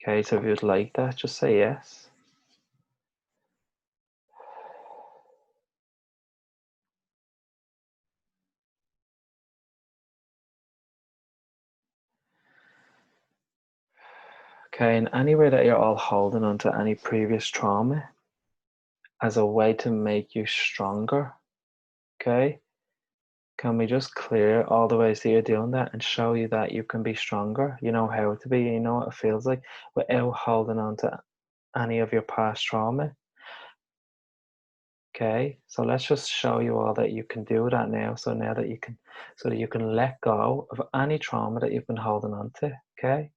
Okay, so if you'd like that, just say yes. Okay, and anywhere that you're all holding on to any previous trauma as a way to make you stronger, okay? Can we just clear all the ways that you're doing that and show you that you can be stronger? You know how to be, you know what it feels like without holding on to any of your past trauma. Okay, so let's just show you all that you can do that now. So now that so that you can let go of any trauma that you've been holding on to, okay?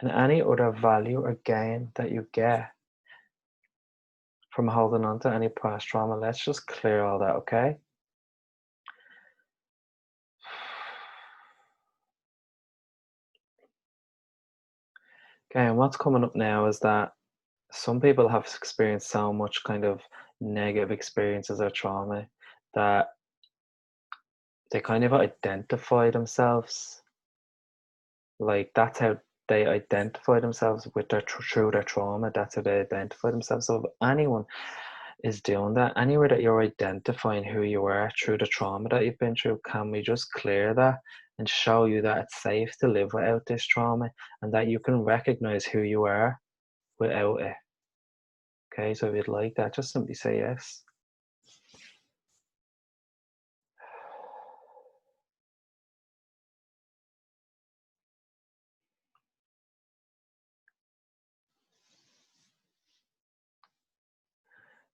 And any other value or gain that you get from holding on to any past trauma, let's just clear all that, okay? Okay, and what's coming up now is that some people have experienced so much kind of negative experiences or trauma that they kind of identify themselves. Like that's how they identify themselves with through their trauma. That's how they identify themselves. So if anyone is doing that, anywhere that you're identifying who you are through the trauma that you've been through, can we just clear that and show you that it's safe to live without this trauma and that you can recognize who you are without it? Okay, so if you'd like that, just simply say yes.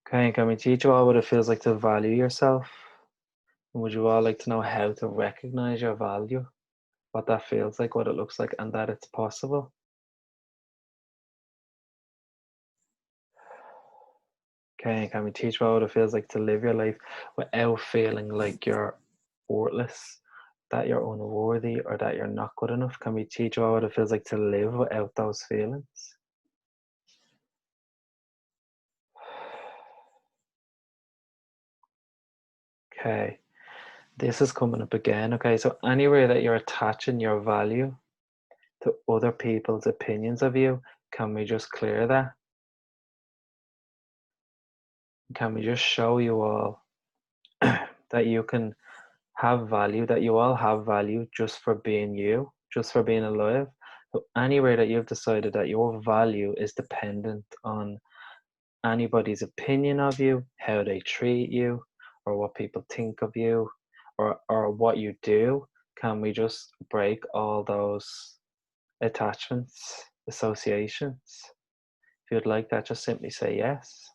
Okay, can we teach you all what it feels like to value yourself? And would you all like to know how to recognize your value? What that feels like, what it looks like, and that it's possible? Okay, can we teach you all what it feels like to live your life without feeling like you're worthless, that you're unworthy, or that you're not good enough? Can we teach you all what it feels like to live without those feelings? Okay, this is coming up again. Okay, so anywhere that you're attaching your value to other people's opinions of you, can we just clear that? Can we just show you all that you can have value, that you all have value just for being you, just for being alive? So anywhere that you've decided that your value is dependent on anybody's opinion of you, how they treat you, or what people think of you, or what you do, can we just break all those attachments, associations? If you'd like that, just simply say yes.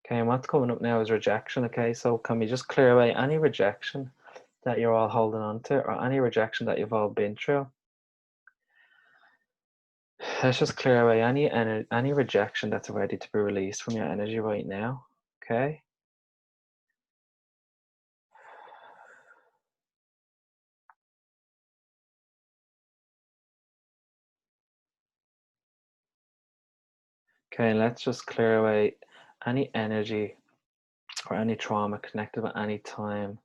Okay, and what's coming up now is rejection. Okay, so can we just clear away any rejection that you're all holding on to, or any rejection that you've all been through? Let's just clear away any rejection that's ready to be released from your energy right now. Okay. Okay, and let's just clear away any energy or any trauma connected with any time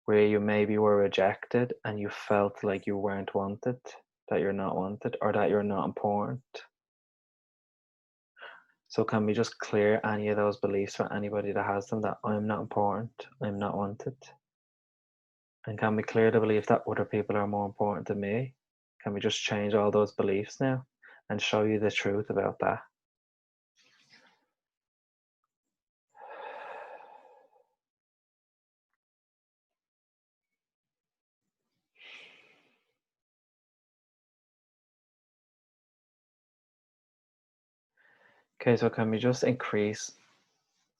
where you maybe were rejected and you felt like you weren't wanted, that you're not wanted, or that you're not important. So can we just clear any of those beliefs for anybody that has them, that I'm not important, I'm not wanted? And can we clear the belief that other people are more important than me? Can we just change all those beliefs now and show you the truth about that? Okay, so can we just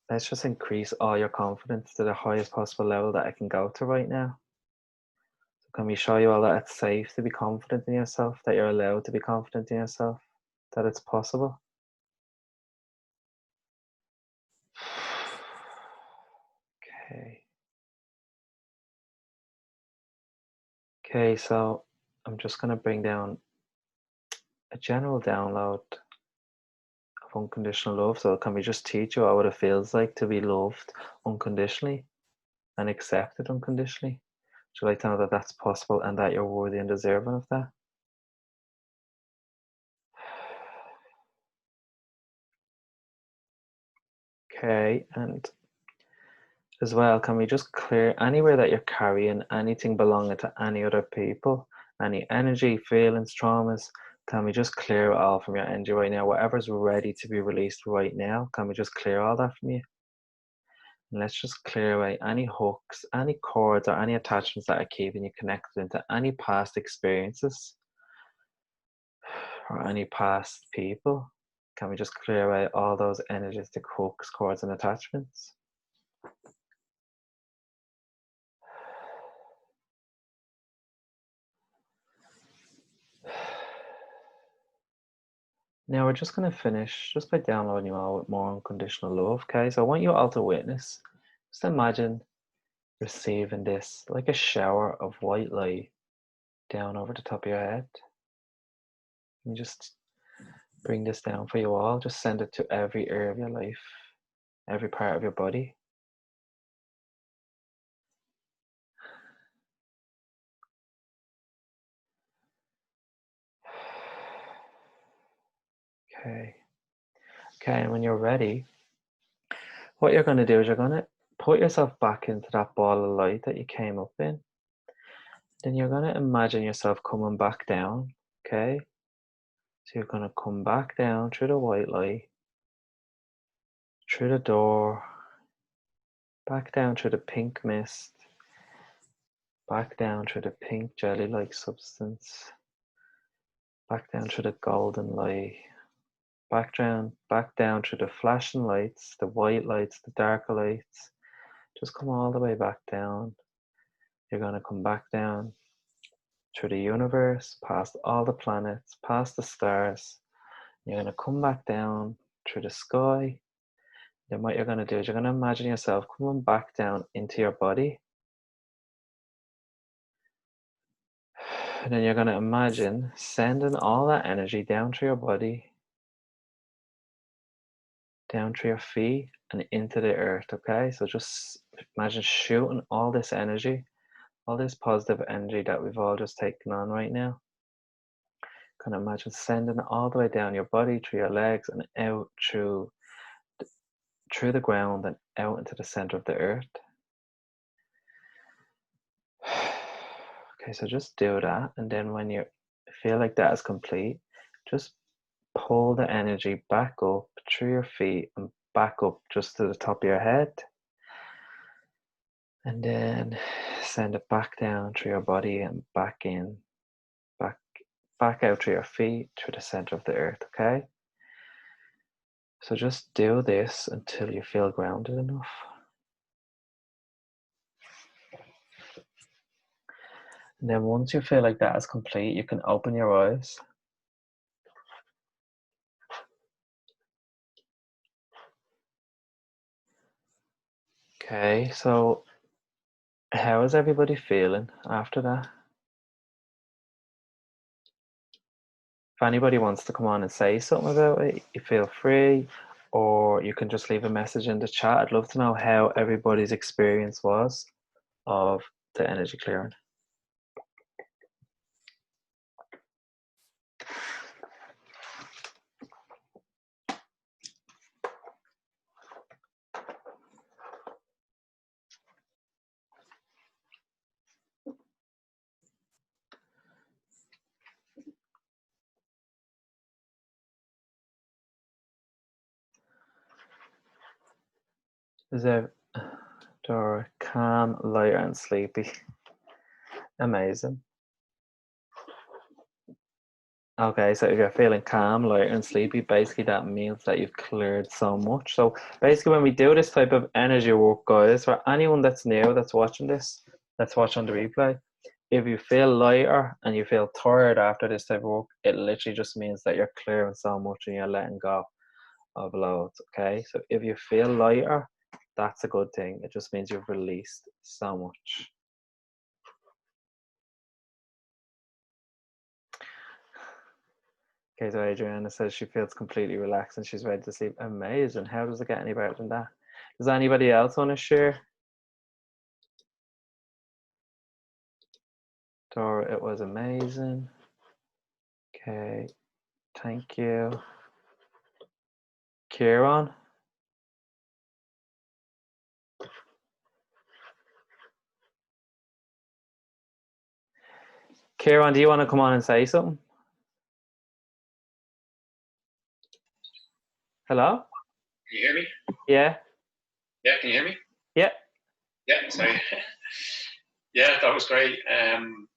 let's just increase all your confidence to the highest possible level that I can go to right now. So can we show you all that it's safe to be confident in yourself, that you're allowed to be confident in yourself, that it's possible? Okay. Okay, so I'm just going to bring down a general download of unconditional love. So can we just teach you what it feels like to be loved unconditionally and accepted unconditionally? Would you like to know that that's possible and that you're worthy and deserving of that? Okay, and as well, can we just clear anywhere that you're carrying anything belonging to any other people, any energy, feelings, traumas? Can we just clear it all from your energy right now? Whatever's ready to be released right now, can we just clear all that from you? And let's just clear away any hooks, any cords, or any attachments that are keeping you connected into any past experiences or any past people. Can we just clear away all those energetic hooks, cords, and attachments? Now we're just going to finish just by downloading you all with more unconditional love, okay? So I want you all to witness. Just imagine receiving this like a shower of white light down over the top of your head. And just bring this down for you all. Just send it to every area of your life, every part of your body. Okay. Okay, and when you're ready, what you're going to do is you're going to put yourself back into that ball of light that you came up in. Then you're going to imagine yourself coming back down, okay? So you're going to come back down through the white light, through the door, back down through the pink mist, back down through the pink jelly-like substance, back down through the golden light, back down through the flashing lights, the white lights, the darker lights. Just come all the way back down. You're going to come back down through the universe, past all the planets, past the stars. You're going to come back down through the sky. Then what you're going to do is you're going to imagine yourself coming back down into your body. And then you're going to imagine sending all that energy down through your body, down through your feet, and into the earth, okay? So just imagine shooting all this energy, all this positive energy that we've all just taken on right now. Kind of imagine sending it all the way down your body, through your legs, and out through the ground and out into the center of the earth. Okay, so just do that, and then when you feel like that is complete, just pull the energy back up through your feet and back up just to the top of your head, and then send it back down through your body and back in, back out through your feet, through the center of the earth, okay? So just do this until you feel grounded enough. And then once you feel like that is complete, you can open your eyes. Okay, so how is everybody feeling after that? If anybody wants to come on and say something about it, you feel free, or you can just leave a message in the chat. I'd love to know how everybody's experience was of the energy clearing. Is there calm, lighter, and sleepy? Amazing. Okay, so if you're feeling calm, lighter, and sleepy, basically that means that you've cleared so much. So basically when we do this type of energy work, guys, for anyone that's new, that's watching this, that's watching the replay, if you feel lighter and you feel tired after this type of work, it literally just means that you're clearing so much and you're letting go of loads, okay? So if you feel lighter, that's a good thing. It just means you've released so much. Okay, so Adriana says she feels completely relaxed and she's ready to sleep. Amazing. How does it get any better than that? Does anybody else want to share? Dora, it was amazing. Okay, thank you. Kieran? Kieran, do you want to come on and say something? Hello? Can you hear me? Yeah. Yeah, can you hear me? Yeah. Yeah, sorry. Yeah, that was great. You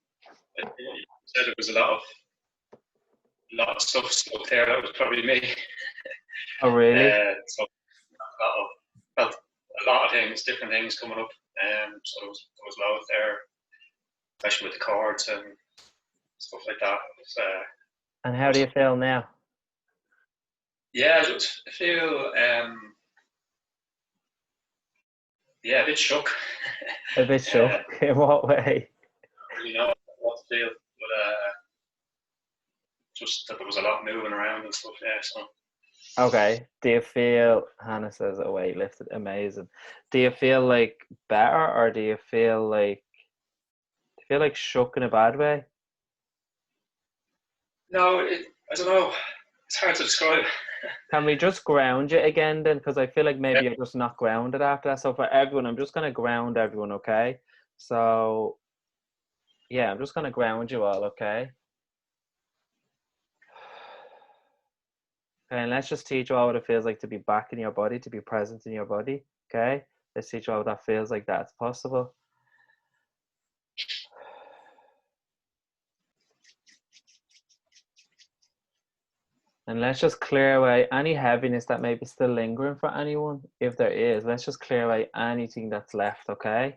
said it was a lot of stuff stuck there. That was probably me. Oh, really? So felt a lot of things, different things coming up. So there was loads there, especially with the chords and stuff like that. And how do you feel now? Yeah, I just feel a bit shook. A bit shook. In what way? I don't really know what to feel, but just that there was a lot moving around and stuff. Yeah, so Okay. Do you feel, Hannah says, a weight lifted? Amazing. Do you feel like better, or do you feel like shook in a bad way? no, I don't know. It's hard to describe. Can we just ground you again then? Because I feel like Yeah, maybe you're just not grounded after that. So for everyone, I'm just going to ground everyone, okay? So, yeah, I'm just going to ground you all, okay? Okay, and let's just teach you all what it feels like to be back in your body, to be present in your body, okay? Let's teach you all what that feels like that's possible. And let's just clear away any heaviness that may be still lingering for anyone. If there is, let's just clear away anything that's left, okay?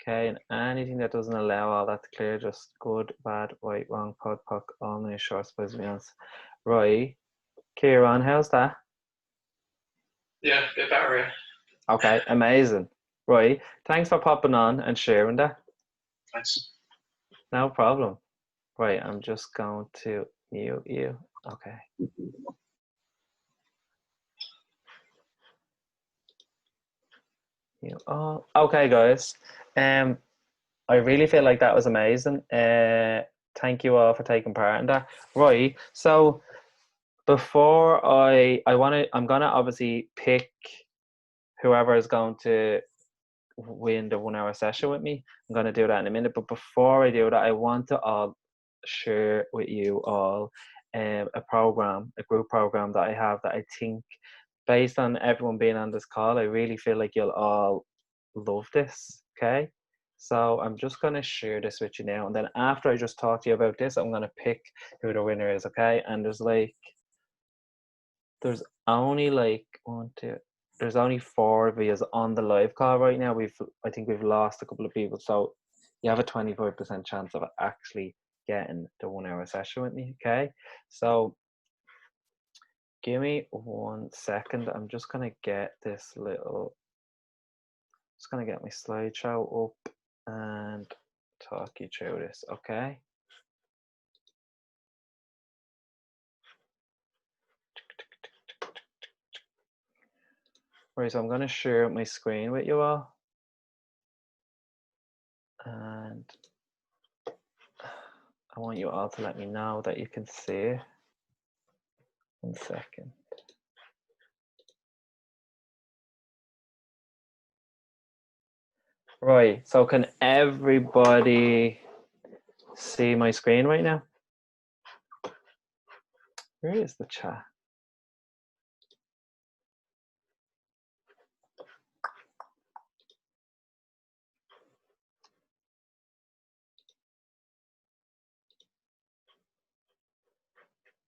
Okay, and anything that doesn't allow all that to clear, just good, bad, right, wrong, pod, puck, all nice, short, spice, meals. Right, Kieran, how's that? yeah, a bit better. Yeah. Okay, amazing. Right, thanks for popping on and sharing that. Thanks. No problem. Right, I'm just going to mute you. Okay. You all. Okay, guys. I really feel like that was amazing. Thank you all for taking part in that. Right, so before I'm gonna obviously pick whoever is going to win the 1 hour session with me. I'm gonna do that in a minute, but before I do that, I want to all share with you all a group program that I have that I think, based on everyone being on this call, I really feel like you'll all love this. Okay, so I'm just gonna share this with you now, and then after I just talk to you about this, I'm gonna pick who the winner is. Okay, and there's only there's only 4 of you on the live call right now. I think we've lost a couple of people, so you have a 25% chance of actually getting the 1 hour session with me. Okay, so give me 1 second. I'm just gonna get my slideshow up and talk you through this. Okay. Right, so I'm going to share my screen with you all. And I want you all to let me know that you can see. 1 second. Right, so can everybody see my screen right now? Where is the chat?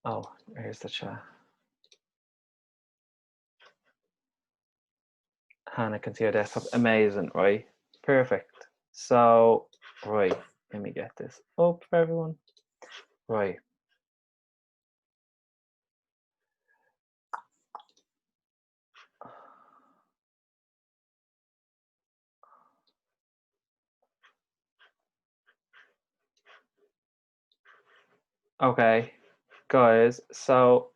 Oh, here's the chat. Hannah can see your desktop. Amazing, right? Perfect. So, right, let me get this up for everyone. Right. Okay, guys, so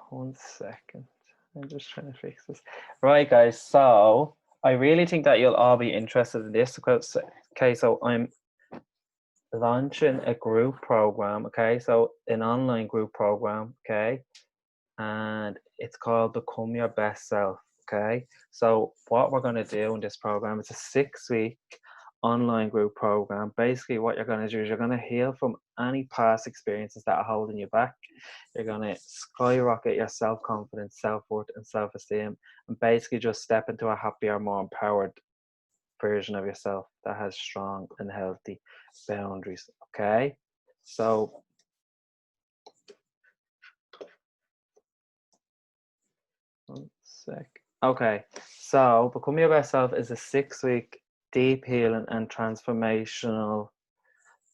1 second. I'm just trying to fix this. Right, guys, so I really think that you'll all be interested in this because, okay, so I'm launching a group program, okay, so an online group program, okay, and it's called Become Your Best Self, okay. So what we're going to do in this program is a 6-week online group program. Basically what you're going to do is you're going to heal from any past experiences that are holding you back. You're going to skyrocket your self-confidence, self-worth and self-esteem, and basically just step into a happier, more empowered version of yourself that has strong and healthy boundaries. Okay, so one sec. Okay, so Become Your Best Self is a 6-week deep healing and transformational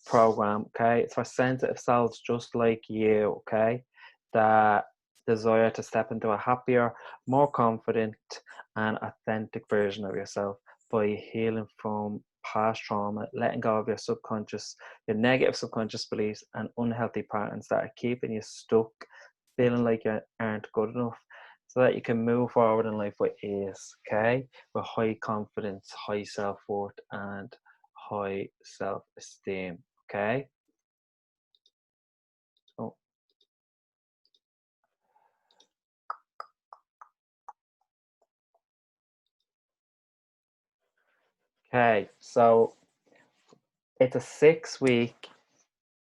program, okay? It's for sensitive souls just like you, okay? That desire to step into a happier, more confident, and authentic version of yourself by healing from past trauma, letting go of your subconscious, your negative subconscious beliefs and unhealthy patterns that are keeping you stuck, feeling like you aren't good enough, so that you can move forward in life with ease, okay? With high confidence, high self-worth, and high self-esteem, okay? Oh, okay, so it's a 6-week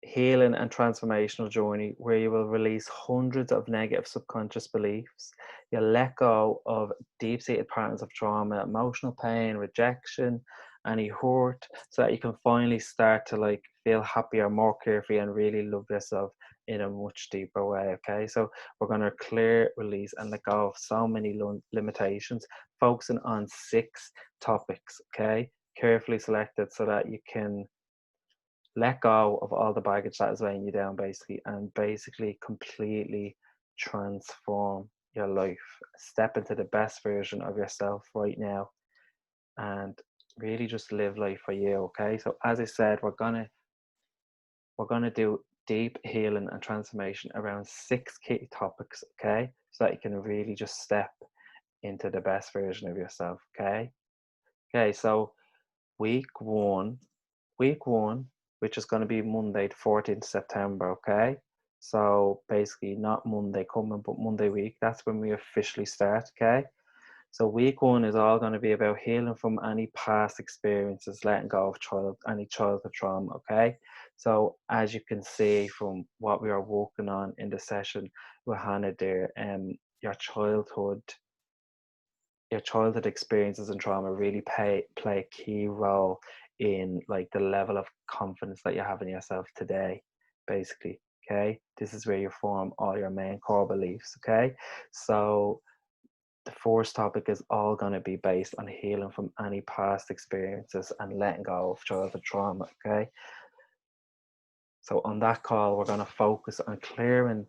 healing and transformational journey where you will release hundreds of negative subconscious beliefs. You'll let go of deep-seated patterns of trauma, emotional pain, rejection, any hurt, so that you can finally start to like feel happier, more carefree, and really love yourself in a much deeper way. Okay, so we're going to clear, release, and let go of so many limitations, focusing on 6 topics. Okay, carefully selected so that you can let go of all the baggage that is weighing you down, basically, and basically completely transform your life. Step into the best version of yourself right now and really just live life for you. Okay, so as I said, we're gonna do deep healing and transformation around 6 key topics, okay, so that you can really just step into the best version of yourself. Okay, so week one, which is going to be Monday, the 14th September, okay? So basically not Monday coming, but Monday week. That's when we officially start, okay? So week one is all going to be about healing from any past experiences, letting go of any childhood trauma, okay? So as you can see from what we are working on in the session with Hannah there, your childhood experiences and trauma really play a key role in like the level of confidence that you have in yourself today, basically. Okay, this is where you form all your main core beliefs. Okay, so the first topic is all going to be based on healing from any past experiences and letting go of childhood trauma. Okay, so on that call we're going to focus on clearing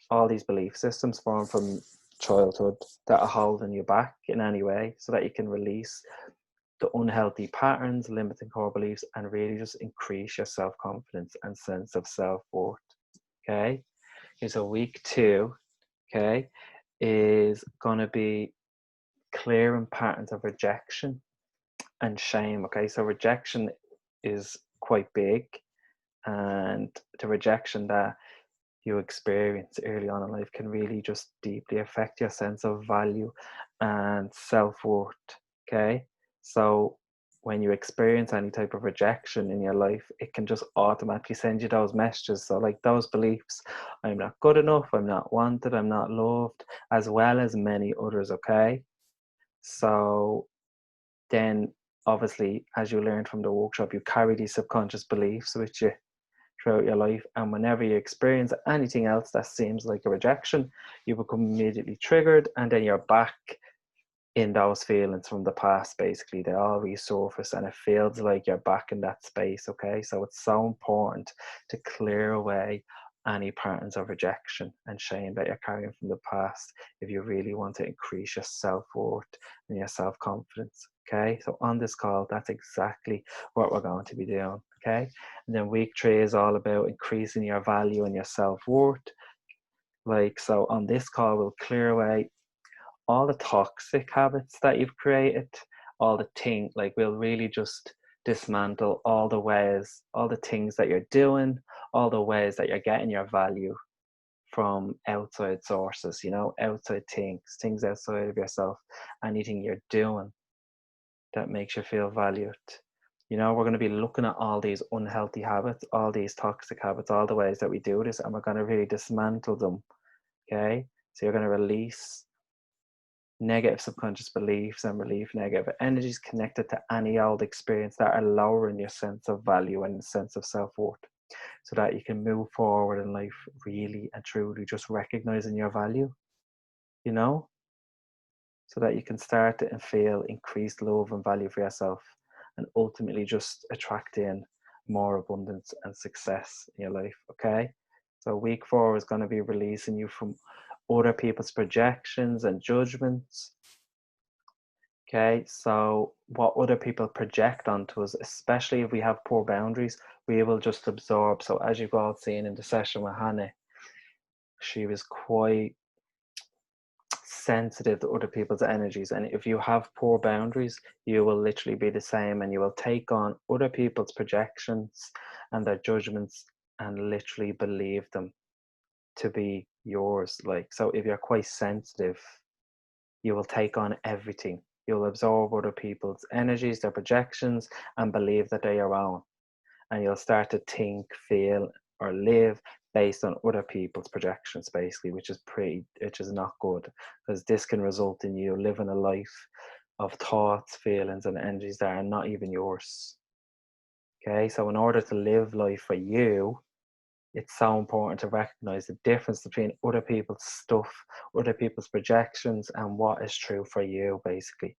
all these belief systems formed from childhood that are holding you back in any way, so that you can release the unhealthy patterns, limiting core beliefs, and really just increase your self-confidence and sense of self-worth. Okay, so week two, okay, is going to be clearing patterns of rejection and shame. Okay, so rejection is quite big, and the rejection that you experience early on in life can really just deeply affect your sense of value and self-worth. Okay, so when you experience any type of rejection in your life, it can just automatically send you those messages. So like those beliefs, I'm not good enough, I'm not wanted, I'm not loved, as well as many others. Okay, so then obviously, as you learned from the workshop, you carry these subconscious beliefs with you throughout your life, and whenever you experience anything else that seems like a rejection, you become immediately triggered, and then you're back in those feelings from the past. Basically, they all resurface and it feels like you're back in that space. Okay, so it's so important to clear away any patterns of rejection and shame that you're carrying from the past if you really want to increase your self-worth and your self-confidence. Okay, so on this call, that's exactly what we're going to be doing. Okay, and then week 3 is all about increasing your value and your self-worth. Like, so on this call, we'll clear away all the toxic habits that you've created, all the things, like we'll really just dismantle all the ways, all the things that you're doing, all the ways that you're getting your value from outside sources, outside things outside of yourself, anything you're doing that makes you feel valued. We're going to be looking at all these unhealthy habits, all these toxic habits, all the ways that we do this, and we're going to really dismantle them. Okay, so you're going to release negative subconscious beliefs and relieve negative energies connected to any old experience that are lowering your sense of value and sense of self-worth, so that you can move forward in life really and truly just recognizing your value, so that you can start to feel increased love and value for yourself, and ultimately just attract in more abundance and success in your life. Okay, so week 4 is going to be releasing you from other people's projections and judgments. Okay, so what other people project onto us, especially if we have poor boundaries, we will just absorb. So as you've all seen in the session with Hannah, she was quite sensitive to other people's energies, and if you have poor boundaries, you will literally be the same, and you will take on other people's projections and their judgments and literally believe them to be yours. Like, so if you're quite sensitive, you will take on everything. You'll absorb other people's energies, their projections, and believe that they are your own. And you'll start to think, feel, or live based on other people's projections, basically, which is not good, because this can result in you living a life of thoughts, feelings, and energies that are not even yours. Okay, so in order to live life for you, it's so important to recognize the difference between other people's stuff, other people's projections, and what is true for you, basically.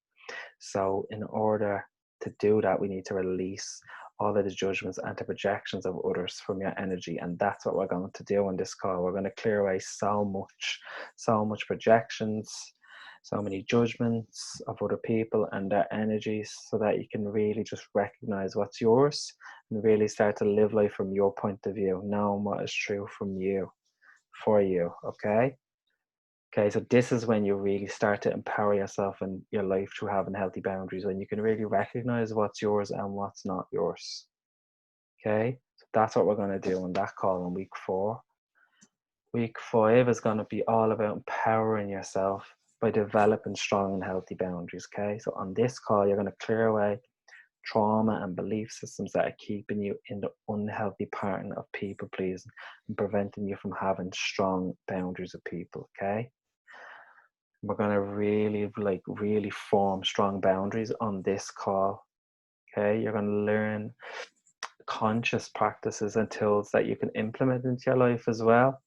So in order to do that, we need to release all of the judgments and the projections of others from your energy. And that's what we're going to do on this call. We're going to clear away so much projections, so many judgments of other people and their energies, so that you can really just recognize what's yours and really start to live life from your point of view, knowing what is true from you, for you. Okay, so this is when you really start to empower yourself and your life through having healthy boundaries, when you can really recognize what's yours and what's not yours. Okay, so that's what we're going to do on that call in week 4. Week 5 is going to be all about empowering yourself by developing strong and healthy boundaries. Okay, so on this call, you're going to clear away trauma and belief systems that are keeping you in the unhealthy pattern of people pleasing and preventing you from having strong boundaries with people. Okay, we're going to really form strong boundaries on this call. Okay, you're going to learn conscious practices and tools that you can implement into your life as well,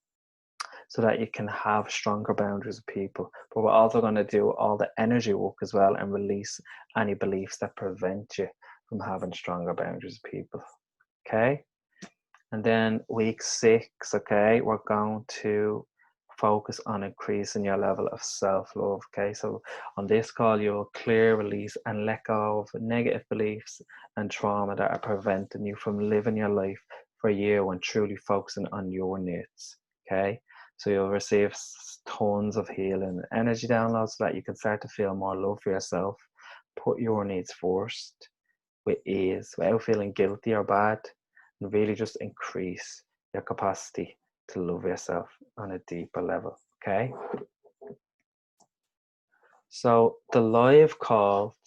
so that you can have stronger boundaries with people. But we're also going to do all the energy work as well and release any beliefs that prevent you from having stronger boundaries with people. Okay, and then week 6, okay, we're going to focus on increasing your level of self-love. Okay, so on this call, you'll clear, release, and let go of negative beliefs and trauma that are preventing you from living your life for you and truly focusing on your needs. Okay, so you'll receive tons of healing energy downloads so that you can start to feel more love for yourself. Put your needs first with ease, without feeling guilty or bad, and really just increase your capacity to love yourself on a deeper level. Okay, so the live calls,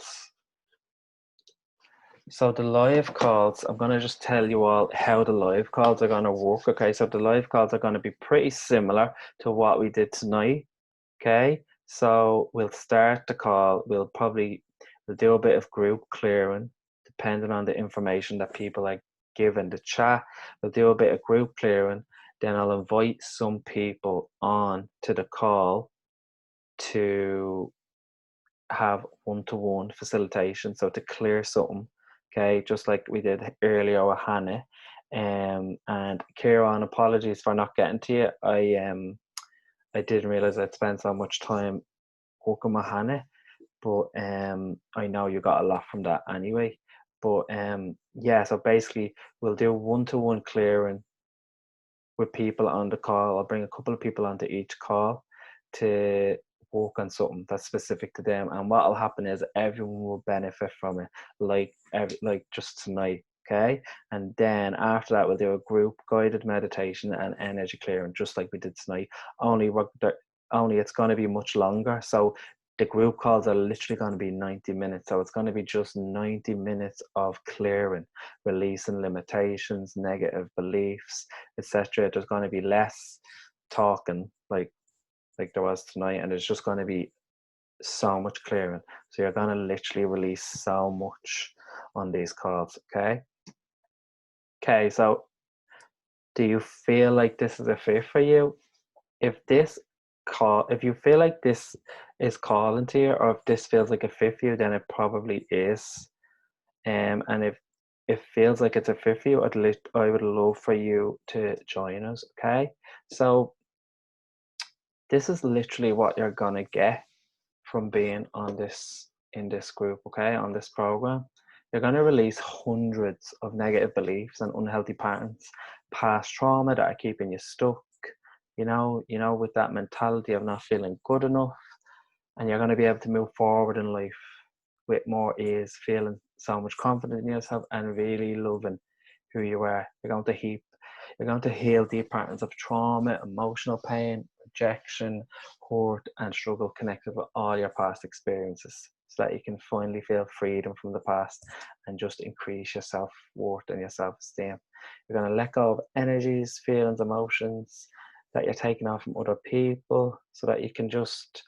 I'm going to just tell you all how the live calls are going to work. Okay, so the live calls are going to be pretty similar to what we did tonight. Okay, so we'll start the call, we'll do a bit of group clearing depending on the information that people are given. The chat, we'll do a bit of group clearing, then I'll invite some people on to the call to have one-to-one facilitation, so to clear something. Okay, just like we did earlier with Hannah. And Kieran, apologies for not getting to you. I didn't realize I'd spent so much time working with Hannah, but I know you got a lot from that anyway. But yeah, so basically we'll do one-to-one clearing with people on the call. I'll bring a couple of people onto each call to work on something that's specific to them, and what will happen is everyone will benefit from it, like just tonight. Okay, and then after that we'll do a group guided meditation and energy clearing, just like we did tonight, only it's going to be much longer. So the group calls are literally going to be 90 minutes. So it's going to be just 90 minutes of clearing, releasing limitations, negative beliefs, etc. There's going to be less talking like there was tonight, and there's just going to be so much clearing. So you're going to literally release so much on these calls. Okay, so do you feel like this is a fit for you? If you feel like this is calling to you, or if this feels like a fit for you, then it probably is. And it feels like it's a fit for you, I would love for you to join us, okay? So this is literally what you're gonna get from being on this in this group, okay, on this program. You're gonna release hundreds of negative beliefs and unhealthy patterns, past trauma that are keeping you stuck, with that mentality of not feeling good enough, and you're gonna be able to move forward in life with more ease, feeling so much confidence in yourself and really loving who you are. You're going to heal deep patterns of trauma, emotional pain, rejection, hurt, and struggle connected with all your past experiences, so that you can finally feel freedom from the past and just increase your self-worth and your self-esteem. You're going to let go of energies, feelings, emotions that you're taking on from other people, so that you can just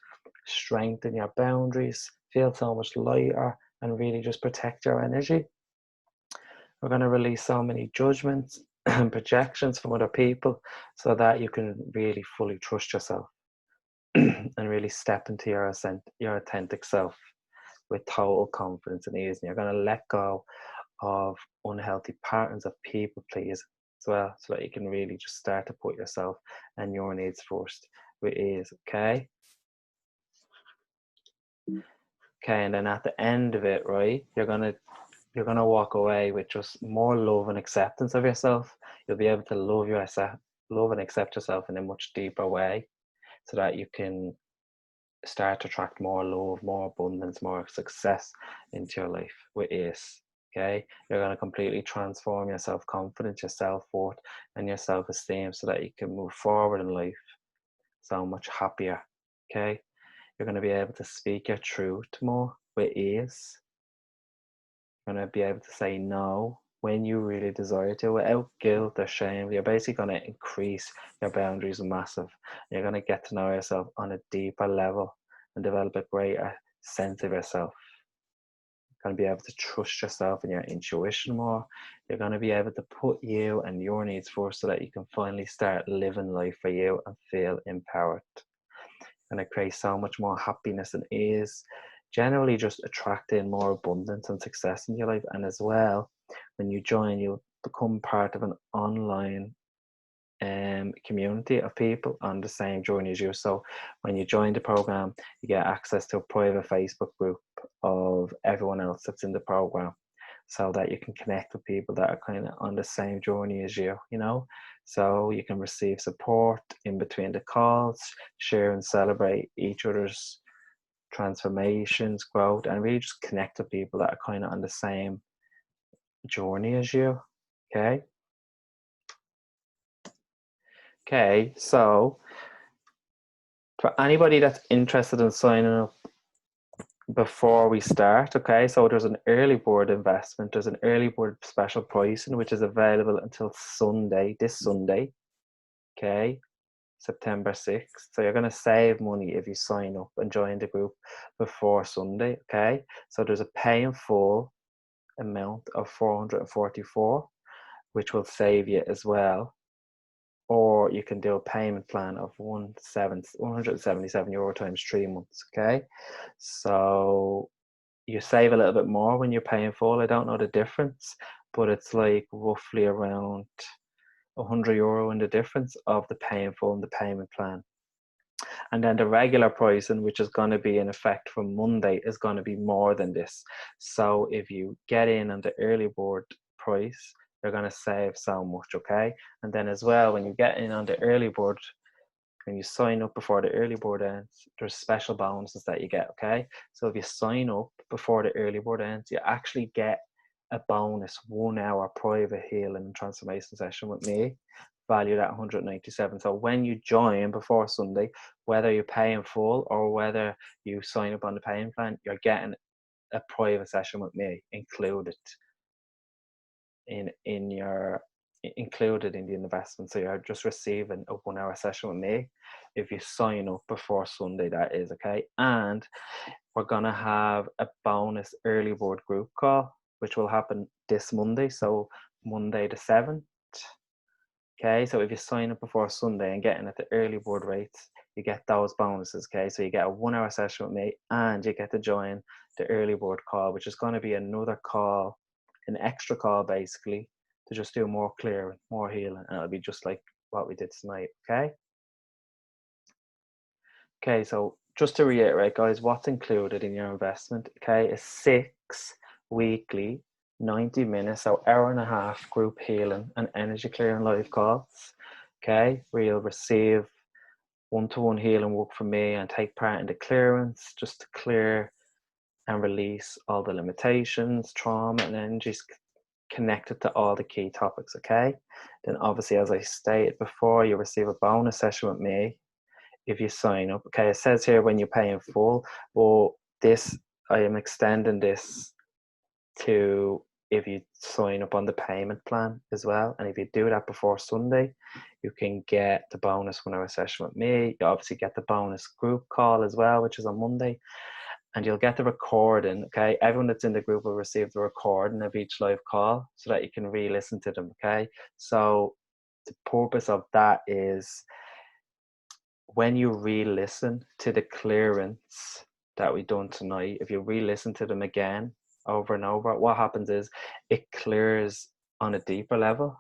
strengthen your boundaries, feel so much lighter, and really just protect your energy. We're going to release so many judgments and projections from other people, so that you can really fully trust yourself and really step into your authentic self with total confidence and ease. And you're going to let go of unhealthy patterns of people pleasing as well, so that you can really just start to put yourself and your needs first with ease, okay? Okay, and then at the end of it, right, you're gonna walk away with just more love and acceptance of yourself. You'll be able to love and accept yourself in a much deeper way, so that you can start to attract more love, more abundance, more success into your life with ease. Okay, you're going to completely transform your self-confidence, your self-worth, and your self-esteem, so that you can move forward in life so much happier. Okay, you're going to be able to speak your truth more with ease. You're going to be able to say no when you really desire to, without guilt or shame. You're basically going to increase your boundaries massive. You're going to get to know yourself on a deeper level and develop a greater sense of yourself. You're going to be able to trust yourself and your intuition more. You're going to be able to put you and your needs first, so that you can finally start living life for you and feel empowered. You're going to create so much more happiness and ease, generally just attracting more abundance and success in your life. And as well, when you join, you'll become part of an online community of people on the same journey as you. So when you join the program, you get access to a private Facebook group of everyone else that's in the program, so that you can connect with people that are kind of on the same journey as you, so you can receive support in between the calls, share and celebrate each other's transformations, growth, and really just connect with people that are kind of on the same journey as you. Okay, so for anybody that's interested in signing up before we start, okay, so there's an early bird investment, there's an early bird special pricing, which is available until this Sunday, okay, September 6th. So you're going to save money if you sign up and join the group before Sunday, okay? So there's a pay in full amount of $444, which will save you as well. Or you can do a payment plan of €177 times 3 months, okay? So you save a little bit more when you're paying full. I don't know the difference, but it's like roughly around €100 in the difference of the paying full and the payment plan. And then the regular pricing, which is going to be in effect from Monday, is going to be more than this. So if you get in on the early bird price, you're going to save so much, okay? And then as well, when you get in on the early bird, when you sign up before the early bird ends, there's special bonuses that you get, okay? So if you sign up before the early bird ends, you actually get a bonus 1 hour private healing and transformation session with me, valued at $197. So when you join before Sunday, whether you pay in full or whether you sign up on the paying plan, you're getting a private session with me included in the investment. So you're just receiving a 1 hour session with me if you sign up before Sunday, that is, okay? And we're gonna have a bonus early bird group call, which will happen this Monday, so Monday the 7th. Okay, so if you sign up before Sunday and get in at the early bird rates, you get those bonuses, okay? So you get a 1 hour session with me, and you get to join the early bird call, which is going to be another call an extra call basically to just do more clearing, more healing, and it'll be just like what we did tonight. Okay, so just to reiterate, guys, what's included in your investment, okay, is 6 weekly 90 minutes, so hour and a half group healing and energy clearing live calls, okay, where you'll receive one-to-one healing work from me and take part in the clearance just to clear and release all the limitations, trauma and energies connected to all the key topics, okay? Then obviously, as I stated before, you'll receive a bonus session with me if you sign up. Okay, it says here when you pay in full, well, this, I am extending this to if you sign up on the payment plan as well. And if you do that before Sunday, you can get the bonus 1 hour session with me. You obviously get the bonus group call as well, which is on Monday. And you'll get the recording, okay? Everyone that's in the group will receive the recording of each live call so that you can re-listen to them, okay? So the purpose of that is when you re-listen to the clearance that we done tonight, if you re-listen to them again over and over, what happens is it clears on a deeper level.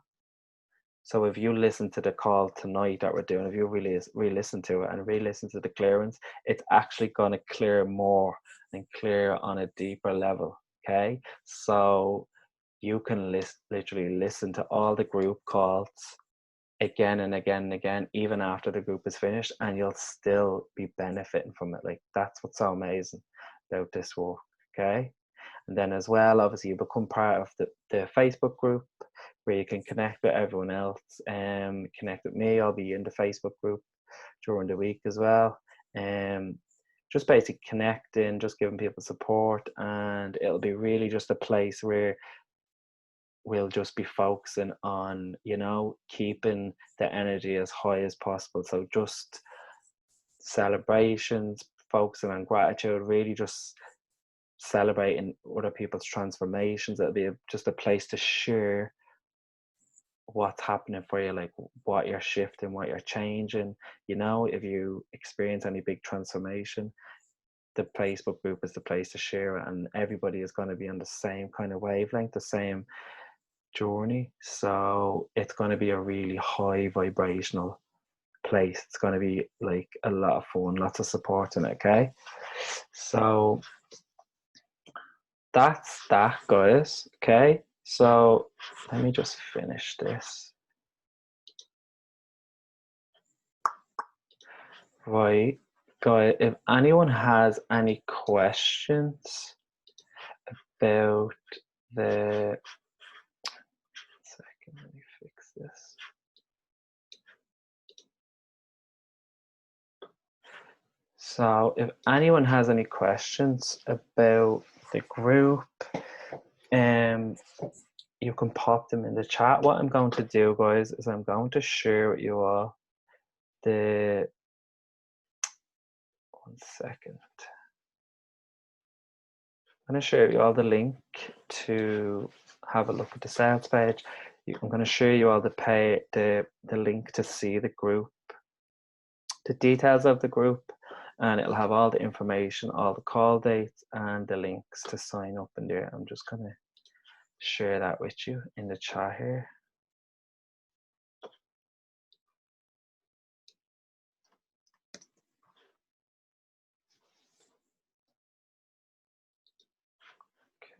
So if you listen to the call tonight that we're doing, if you really re-listen to it and re-listen to the clearance, it's actually going to clear more and clear on a deeper level, okay? So you can literally listen to all the group calls again and again and again, even after the group is finished, and you'll still be benefiting from it. Like, that's what's so amazing about this work, okay? And then as well, obviously, you become part of the Facebook group where you can connect with everyone else and connect with me. I'll be in the Facebook group during the week as well. Just basically connecting, just giving people support, and it'll be really just a place where we'll just be focusing on, you know, keeping the energy as high as possible. So just celebrations, focusing on gratitude, really just celebrating other people's transformations. It'll be just a place to share what's happening for you, like what you're shifting, what you're changing. You know, if you experience any big transformation, the Facebook group is the place to share it, and everybody is going to be on the same kind of wavelength, the same journey. So it's going to be a really high vibrational place. It's going to be like a lot of fun, lots of support in it, okay? So that's that, guys, okay? So let me just finish this. Right, guys, if anyone has any questions about the... Second, let me fix this. So if anyone has any questions about the group, you can pop them in the chat. What I'm going to do, guys, is I'm going to share with you all the... One second. I'm going to share with you all the link to have a look at the sales page. I'm going to share you all the link to see the group, the details of the group, and it'll have all the information, all the call dates, and the links to sign up in there. I'm just going to share that with you in the chat here.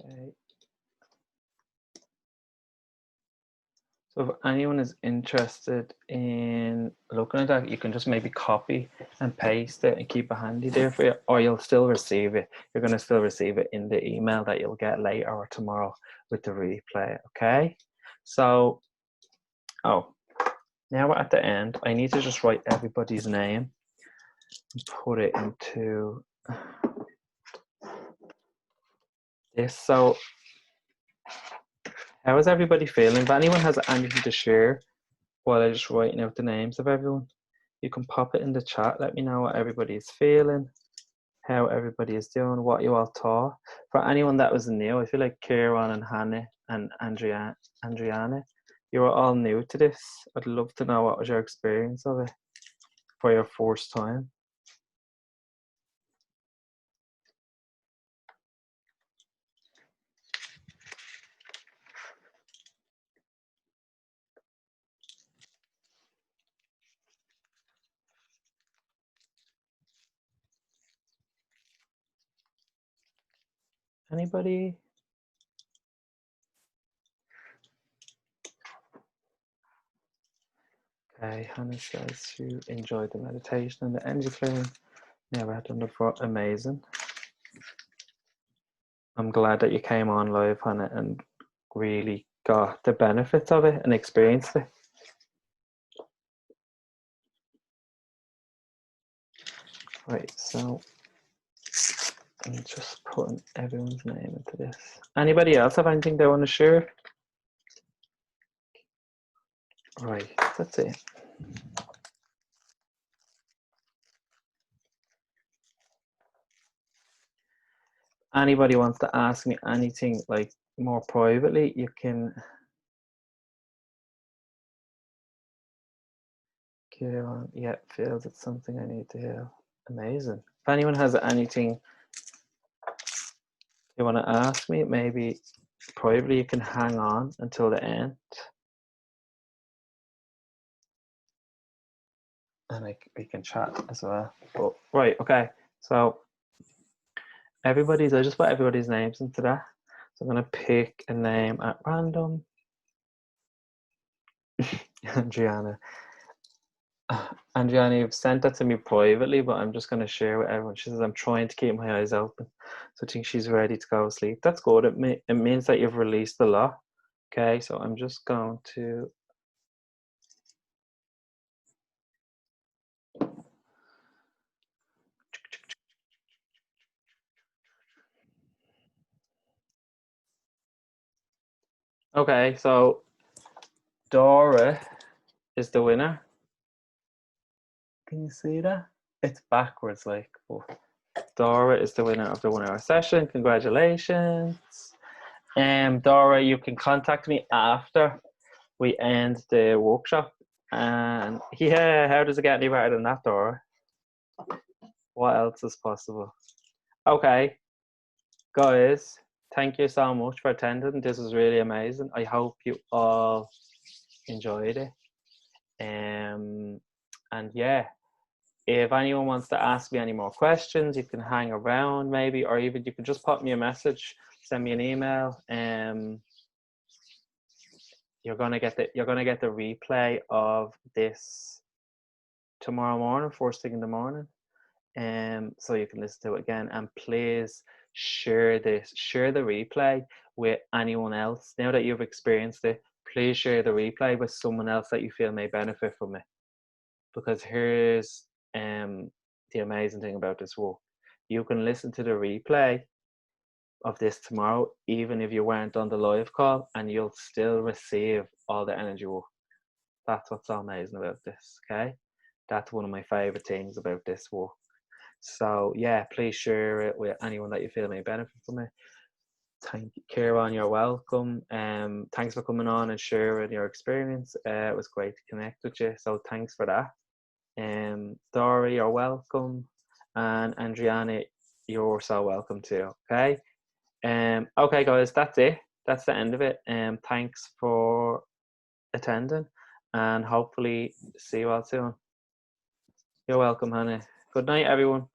Okay. So if anyone is interested in looking at that, you can just maybe copy and paste it and keep it handy there for you, or you'll still receive it. You're going to still receive it in the email that you'll get later or tomorrow with the replay, okay? So, now we're at the end. I need to just write everybody's name and put it into this. So, how is everybody feeling? If anyone has anything to share while I'm just writing out the names of everyone, you can pop it in the chat. Let me know what everybody is feeling, how everybody is doing, what you all thought. For anyone that was new, I feel like Kieran and Hannah and Andriana, you were all new to this. I'd love to know what was your experience of it for your first time. Anybody? Okay, Hannah says she enjoyed the meditation and the energy clearing. Never had done it before. Amazing. I'm glad that you came on live, Hannah, and really got the benefits of it and experienced it. Right, so I'm just putting everyone's name into this. Anybody else have anything they want to share? Right, that's it. Anybody wants to ask me anything like more privately, you can. Kieran, yeah, feels it's something I need to hear. Amazing. If anyone has anything you want to ask me, maybe privately, you can hang on until the end. And we can chat as well. But, right, okay. So I just put everybody's names into that. So I'm going to pick a name at random. Andriana. Andriana, you've sent that to me privately, but I'm just going to share with everyone. She says, I'm trying to keep my eyes open. So I think she's ready to go to sleep. That's good. It means that you've released a lot. Okay, so I'm just going to... Okay, so Dora is the winner. Can you see that? It's backwards, like. Oh. Dora is the winner of the 1 hour session. Congratulations. Dora, you can contact me after we end the workshop. And yeah, how does it get any better than that, Dora? What else is possible? Okay, guys, thank you so much for attending. This was really amazing. I hope you all enjoyed it. And yeah, if anyone wants to ask me any more questions, you can hang around maybe, or even you can just pop me a message, send me an email. You're gonna get the replay of this tomorrow morning, first thing in the morning. So you can listen to it again, and please share the replay with anyone else. Now that you've experienced it, please share the replay with someone else that you feel may benefit from it. Because here's the amazing thing about this work. You can listen to the replay of this tomorrow, even if you weren't on the live call, and you'll still receive all the energy work. That's what's so amazing about this, okay? That's one of my favorite things about this work. So yeah, please share it with anyone that you feel may benefit from it. Thank you, Kieran, you're welcome. Thanks for coming on and sharing your experience. It was great to connect with you, so thanks for that. Dora, you're welcome. And Andriana, you're so welcome too, okay? Okay guys, that's it. That's the end of it. Thanks for attending, and hopefully see you all soon. You're welcome, Hannah. Good night, everyone.